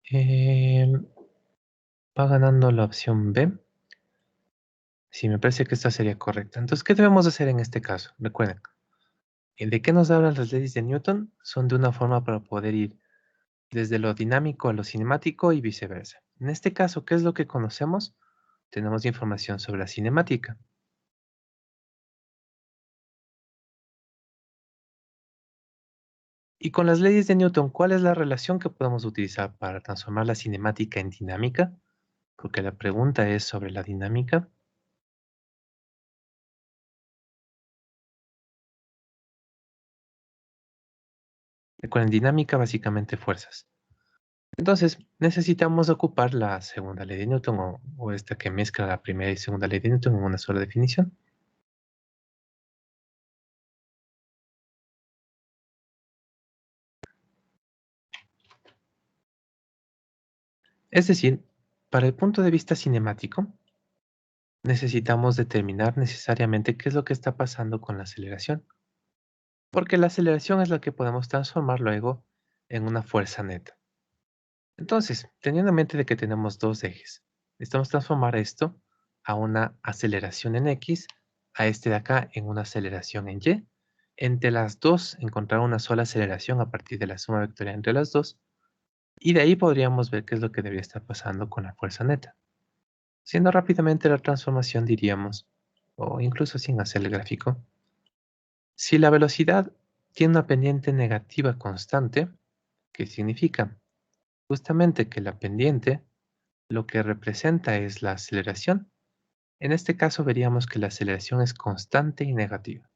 Em, Va ganando la opción B. Sí, me parece que esta sería correcta. Entonces, ¿qué debemos hacer en este caso? Recuerden, ¿de qué nos hablan las leyes de Newton? Son de una forma para poder ir desde lo dinámico a lo cinemático y viceversa. En este caso, ¿qué es lo que conocemos? Tenemos información sobre la cinemática. Y con las leyes de Newton, ¿cuál es la relación que podemos utilizar para transformar la cinemática en dinámica? Porque la pregunta es sobre la dinámica. Recuerden, dinámica básicamente fuerzas. Entonces, necesitamos ocupar la segunda ley de Newton o esta que mezcla la primera y segunda ley de Newton en una sola definición. Es decir, para el punto de vista cinemático, necesitamos determinar necesariamente qué es lo que está pasando con la aceleración, porque la aceleración es la que podemos transformar luego en una fuerza neta. Entonces, teniendo en mente de que tenemos dos ejes, necesitamos transformar esto a una aceleración en X, a este de acá en una aceleración en Y. Entre las dos, encontrar una sola aceleración a partir de la suma vectorial entre las dos. Y de ahí podríamos ver qué es lo que debería estar pasando con la fuerza neta. Haciendo rápidamente la transformación diríamos, o incluso sin hacer el gráfico, si la velocidad tiene una pendiente negativa constante, ¿qué significa? Justamente que la pendiente lo que representa es la aceleración. En este caso veríamos que la aceleración es constante y negativa.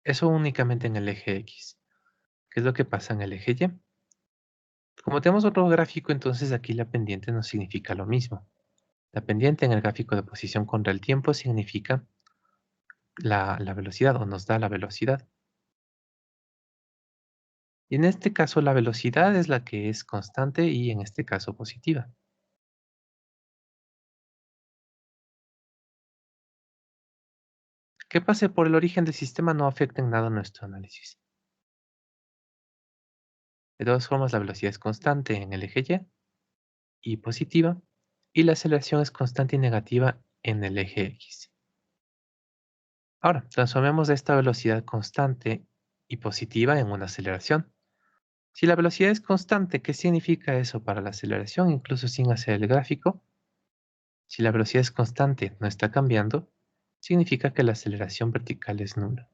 Eso únicamente en el eje X. ¿Qué es lo que pasa en el eje Y? Como tenemos otro gráfico, entonces aquí la pendiente nos significa lo mismo. La pendiente en el gráfico de posición contra el tiempo significa la velocidad o nos da la velocidad. Y en este caso la velocidad es la que es constante y en este caso positiva. Que pase por el origen del sistema no afecta en nada nuestro análisis. De todas formas, la velocidad es constante en el eje y positiva, y la aceleración es constante y negativa en el eje X. Ahora, transformemos esta velocidad constante y positiva en una aceleración. Si la velocidad es constante, ¿qué significa eso para la aceleración, incluso sin hacer el gráfico? Si la velocidad es constante, no está cambiando, significa que la aceleración vertical es nula.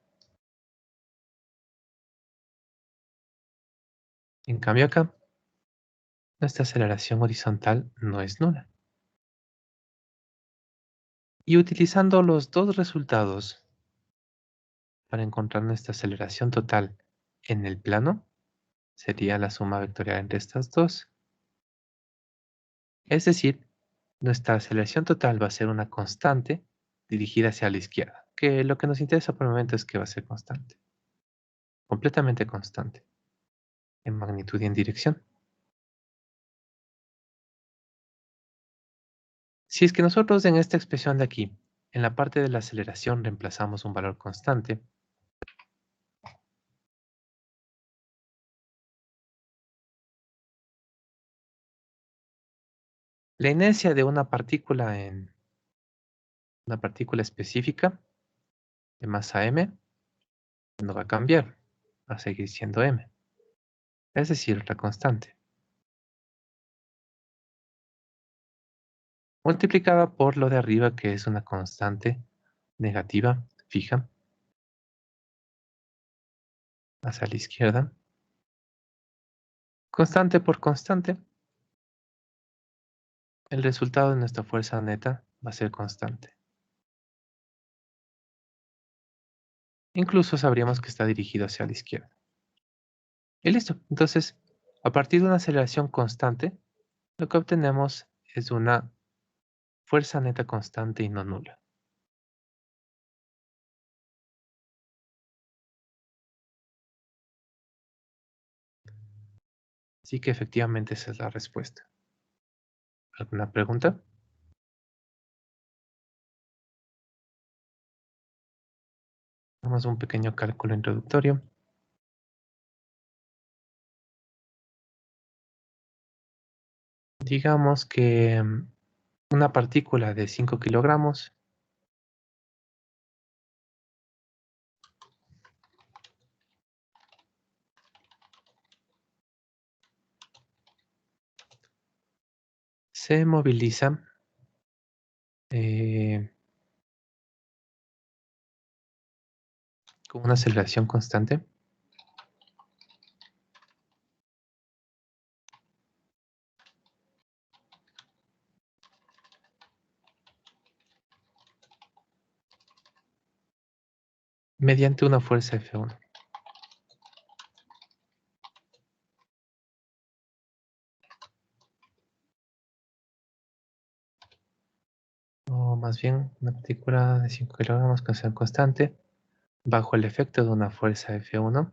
En cambio acá, nuestra aceleración horizontal no es nula. Y utilizando los dos resultados para encontrar nuestra aceleración total en el plano, sería la suma vectorial entre estas dos. Es decir, nuestra aceleración total va a ser una constante dirigida hacia la izquierda, que lo que nos interesa por el momento es que va a ser constante, completamente constante, en magnitud y en dirección. Si es que nosotros en esta expresión de aquí, en la parte de la aceleración reemplazamos un valor constante, la inercia de una partícula en una partícula específica de masa m no va a cambiar, va a seguir siendo m, es decir, otra constante, multiplicada por lo de arriba que es una constante negativa fija hacia la izquierda, constante por constante, el resultado de nuestra fuerza neta va a ser constante. Incluso sabríamos que está dirigido hacia la izquierda. Y listo. Entonces, a partir de una aceleración constante, lo que obtenemos es una fuerza neta constante y no nula. Así que efectivamente esa es la respuesta. ¿Alguna pregunta? Hagamos un pequeño cálculo introductorio. Digamos que una partícula de 5 kilogramos se moviliza eh, con una aceleración constante mediante una fuerza F1. O más bien, una partícula de 5 kilogramos con aceleración constante bajo el efecto de una fuerza F1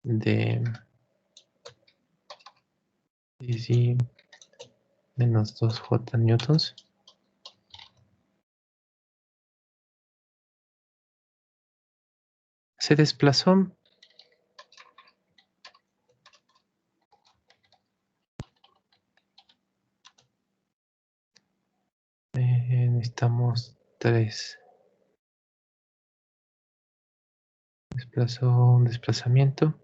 de 10 menos 2J newtons. Se desplazó necesitamos 3. Desplazó un desplazamiento,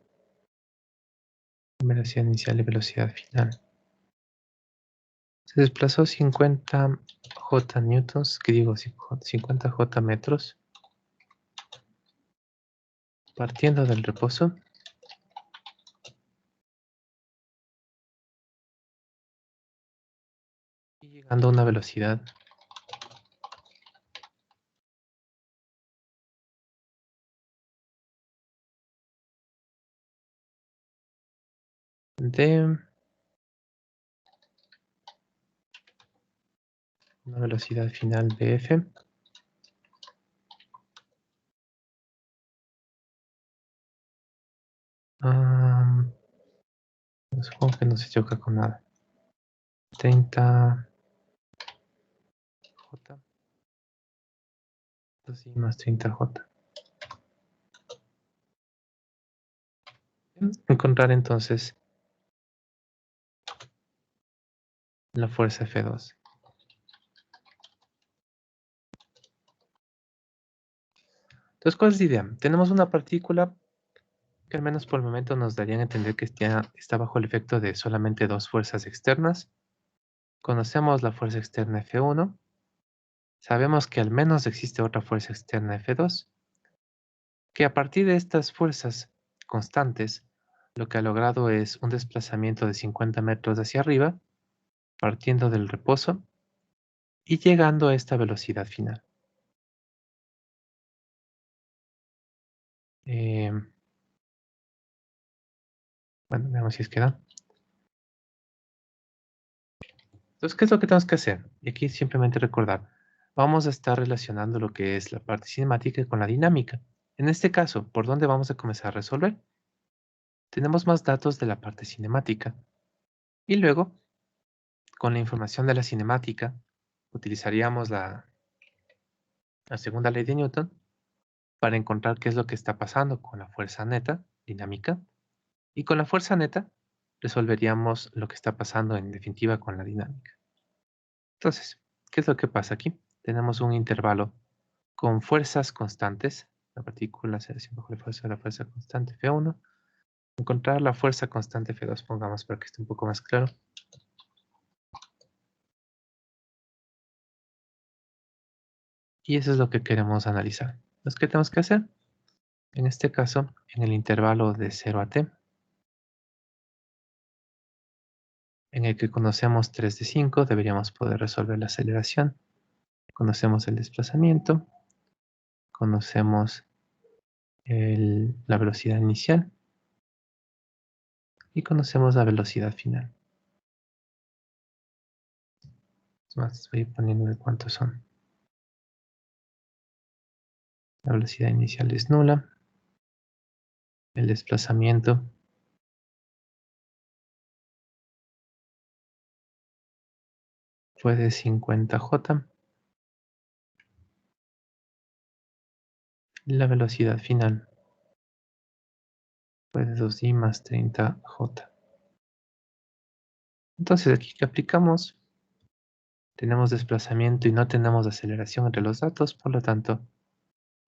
velocidad inicial y velocidad final. Se desplazó 50 J newtons, que digo 50 J metros, partiendo del reposo y llegando a una velocidad de una velocidad final de F supongo que no se choca con nada. 30 J, así más 30 J. Encontrar entonces la fuerza F2. Entonces, ¿cuál es la idea? Tenemos una partícula que al menos por el momento nos darían a entender que está bajo el efecto de solamente dos fuerzas externas. Conocemos la fuerza externa F1. Sabemos que al menos existe otra fuerza externa F2, que a partir de estas fuerzas constantes, lo que ha logrado es un desplazamiento de 50 metros hacia arriba, partiendo del reposo y llegando a esta velocidad final. Eh, bueno, veamos si es que da. Entonces, ¿qué es lo que tenemos que hacer? Y aquí simplemente recordar, vamos a estar relacionando lo que es la parte cinemática con la dinámica. En este caso, ¿por dónde vamos a comenzar a resolver? Tenemos más datos de la parte cinemática. Y luego, con la información de la cinemática, utilizaríamos la segunda ley de Newton para encontrar qué es lo que está pasando con la fuerza neta, dinámica. Y con la fuerza neta, resolveríamos lo que está pasando en definitiva con la dinámica. Entonces, ¿qué es lo que pasa aquí? Tenemos un intervalo con fuerzas constantes. La partícula aceleración bajo la fuerza constante F1. Encontrar la fuerza constante F2, pongamos para que esté un poco más claro. Y eso es lo que queremos analizar. Entonces, ¿qué tenemos que hacer? En este caso, en el intervalo de 0 a t, en el que conocemos 3 de 5, deberíamos poder resolver la aceleración. Conocemos el desplazamiento, conocemos la velocidad inicial y conocemos la velocidad final. Es más, voy poniendo de cuántos son. La velocidad inicial es nula. El desplazamiento fue de 50J. La velocidad final fue de 2i más 30J. Entonces aquí que aplicamos, tenemos desplazamiento y no tenemos aceleración entre los datos, por lo tanto,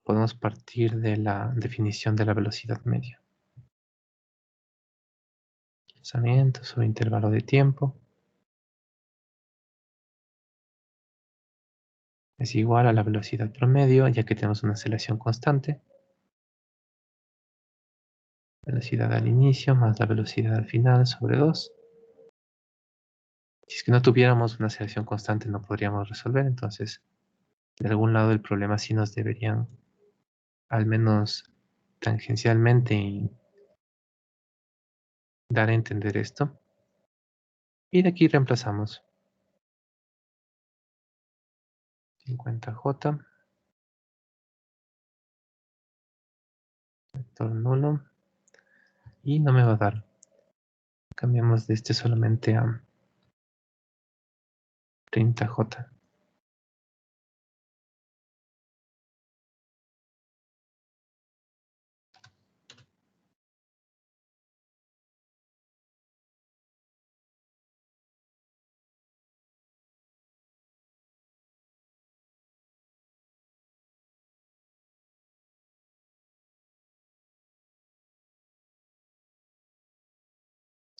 podemos partir de la definición de la velocidad media. Desplazamiento sobre intervalo de tiempo es igual a la velocidad promedio, ya que tenemos una aceleración constante. Velocidad al inicio más la velocidad al final sobre 2. Si es que no tuviéramos una aceleración constante no podríamos resolver, entonces de algún lado del problema sí nos deberían, al menos tangencialmente, dar a entender esto. Y de aquí reemplazamos 50J, vector nulo, y no me va a dar. Cambiamos de este solamente a 30J.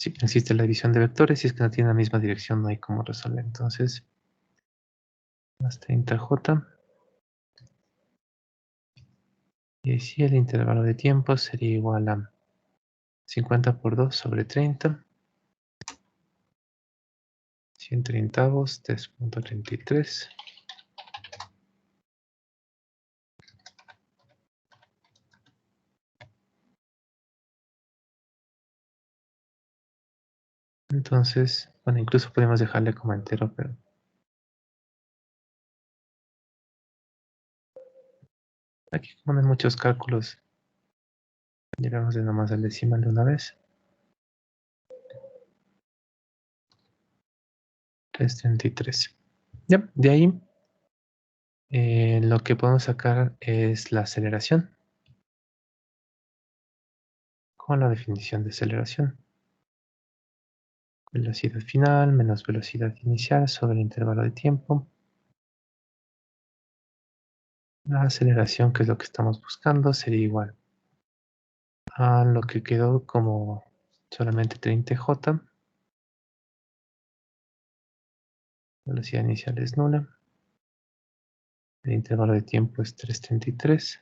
Sí, existe la división de vectores, si es que no tiene la misma dirección no hay cómo resolver. Entonces, más 30J. Y así el intervalo de tiempo sería igual a 50 por 2 sobre 30. 100 treintavos, 3.33. Entonces, bueno, incluso podemos dejarle como entero, pero aquí como no hay muchos cálculos, llegamos de nomás al decimal de una vez. 333. Ya, de ahí lo que podemos sacar es la aceleración con la definición de aceleración. Velocidad final menos velocidad inicial sobre el intervalo de tiempo. La aceleración, que es lo que estamos buscando, sería igual a lo que quedó como solamente 30J. Velocidad inicial es nula. El intervalo de tiempo es 333.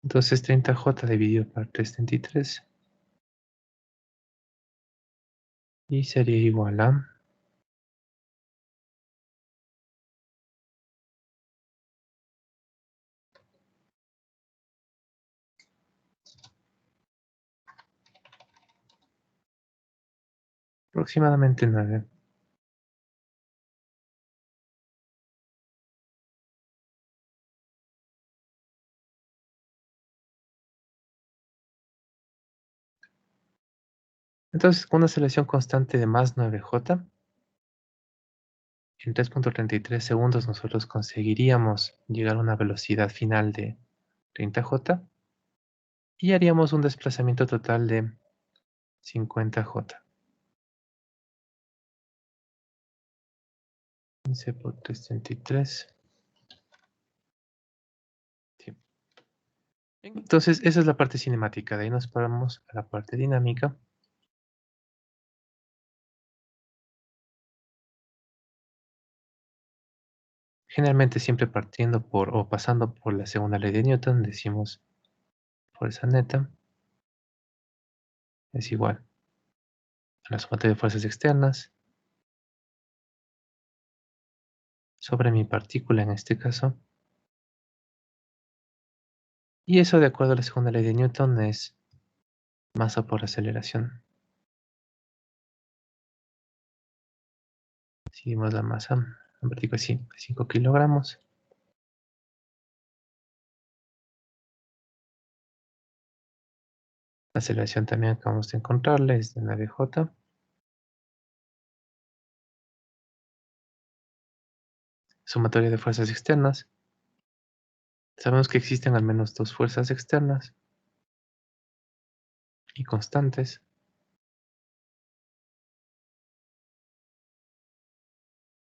Entonces 30J dividido por 333 y sería igual a aproximadamente 9. Entonces, con una aceleración constante de más 9J, en 3.33 segundos nosotros conseguiríamos llegar a una velocidad final de 30J y haríamos un desplazamiento total de 50J. 15 por 333. Sí. Entonces, esa es la parte cinemática. De ahí nos paramos a la parte dinámica. Generalmente siempre partiendo por o pasando por la segunda ley de Newton, decimos fuerza neta es igual a la suma de fuerzas externas sobre mi partícula en este caso. Y eso, de acuerdo a la segunda ley de Newton, es masa por aceleración. Seguimos la masa, la partícula sí, 5 kilogramos. La aceleración también acabamos de encontrarla, es de 9J. Sumatoria de fuerzas externas. Sabemos que existen al menos dos fuerzas externas y constantes.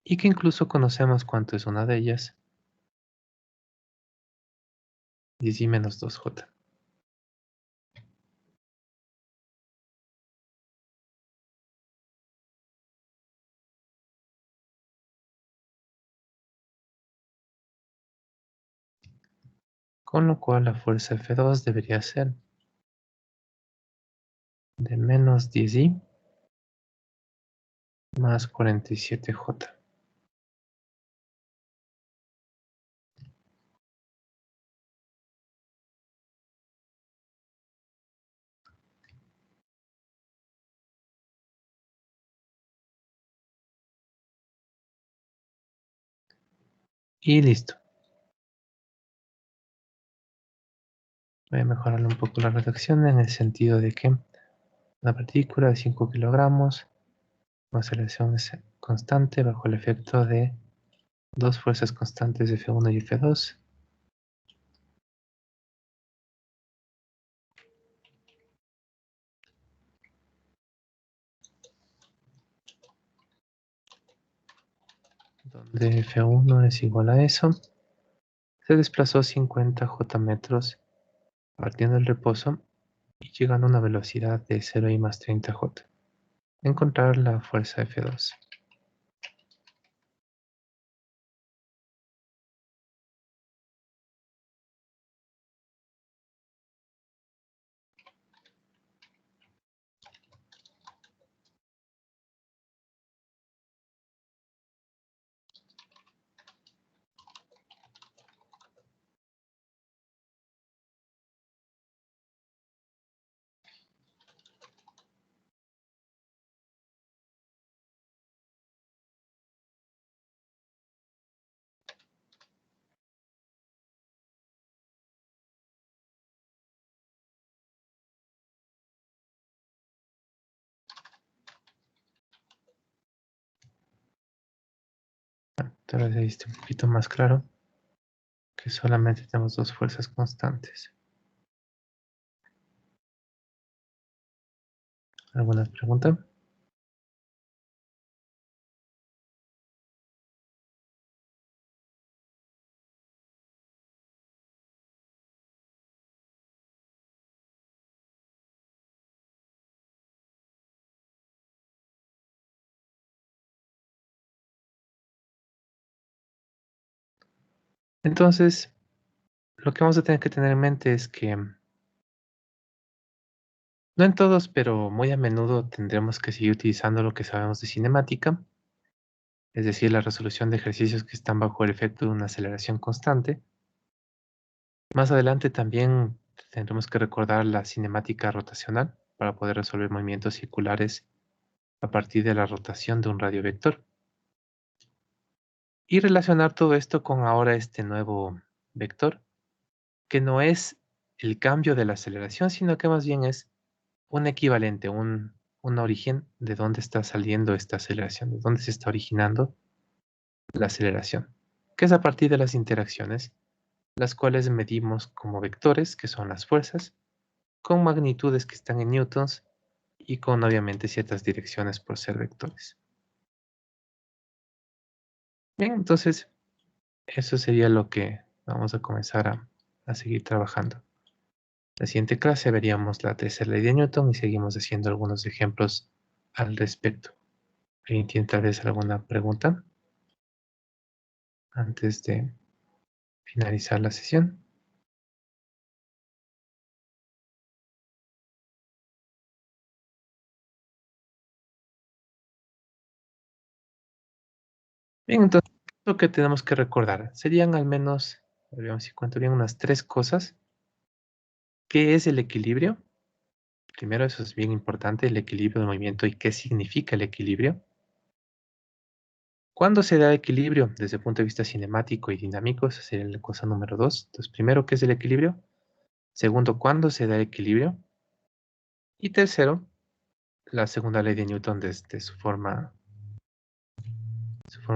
Y que incluso conocemos cuánto es una de ellas. 10i menos 2J. Con lo cual la fuerza F2 debería ser de menos 10i más 47J. Y listo. Voy a mejorarle un poco la redacción en el sentido de que una partícula de 5 kilogramos, con aceleración es constante bajo el efecto de dos fuerzas constantes F1 y F2. Donde F1 es igual a eso. Se desplazó 50J metros partiendo del reposo y llegando a una velocidad de 0i más 30J. Encontrar la fuerza F2. Tal vez ahí esté un poquito más claro que solamente tenemos dos fuerzas constantes. ¿Alguna pregunta? Entonces, lo que vamos a tener que tener en mente es que, no en todos, pero muy a menudo tendremos que seguir utilizando lo que sabemos de cinemática, es decir, la resolución de ejercicios que están bajo el efecto de una aceleración constante. Más adelante también tendremos que recordar la cinemática rotacional para poder resolver movimientos circulares a partir de la rotación de un radiovector. Y relacionar todo esto con ahora este nuevo vector, que no es el cambio de la aceleración, sino que más bien es un equivalente, un origen de dónde está saliendo esta aceleración, de dónde se está originando la aceleración, que es a partir de las interacciones, las cuales medimos como vectores, que son las fuerzas, con magnitudes que están en newtons y con obviamente ciertas direcciones por ser vectores. Bien, entonces eso sería lo que vamos a comenzar a seguir trabajando. La siguiente clase veríamos la tercera ley de Newton y seguimos haciendo algunos ejemplos al respecto. ¿Alguien tiene tal vez alguna pregunta antes de finalizar la sesión? Bien, entonces lo que tenemos que recordar serían al menos, veamos si cuento bien, unas tres cosas. ¿Qué es el equilibrio? Primero, eso es bien importante, el equilibrio del movimiento y qué significa el equilibrio. ¿Cuándo se da equilibrio desde el punto de vista cinemático y dinámico? Esa sería la cosa número dos. Entonces, primero, ¿qué es el equilibrio? Segundo, ¿cuándo se da equilibrio? Y tercero, la segunda ley de Newton desde su forma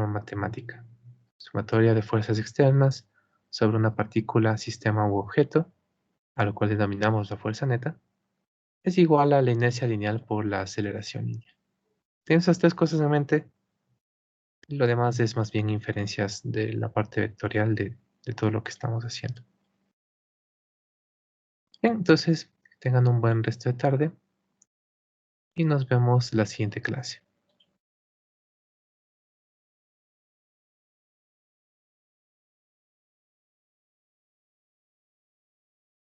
matemática. Sumatoria de fuerzas externas sobre una partícula, sistema u objeto, a lo cual denominamos la fuerza neta, es igual a la inercia lineal por la aceleración lineal. Tienes esas tres cosas en mente. Lo demás es más bien inferencias de la parte vectorial de todo lo que estamos haciendo. Bien, entonces, tengan un buen resto de tarde y nos vemos la siguiente clase.